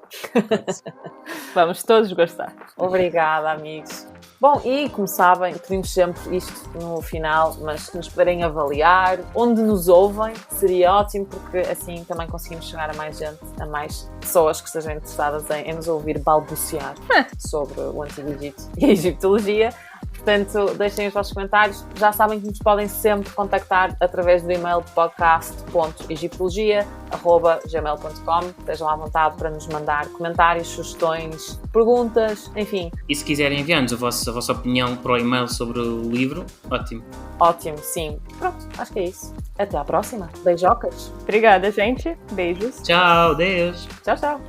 Vamos todos gostar. Obrigada, amigos. Bom, e como sabem, pedimos sempre isto no final, mas se nos puderem avaliar, onde nos ouvem, seria ótimo, porque assim também conseguimos chegar a mais gente, a mais pessoas que estejam interessadas em nos ouvir balbuciar sobre o Antigo Egito e a egiptologia. Portanto, deixem os vossos comentários. Já sabem que nos podem sempre contactar através do e-mail podcast.egiptologia@gmail.com. Estejam à vontade para nos mandar comentários, sugestões, perguntas, enfim. E se quiserem enviar-nos a vossa opinião para o e-mail sobre o livro, ótimo. Ótimo, sim. Pronto, acho que é isso. Até à próxima. Beijocas. Obrigada, gente. Beijos. Tchau, Deus. Tchau, tchau.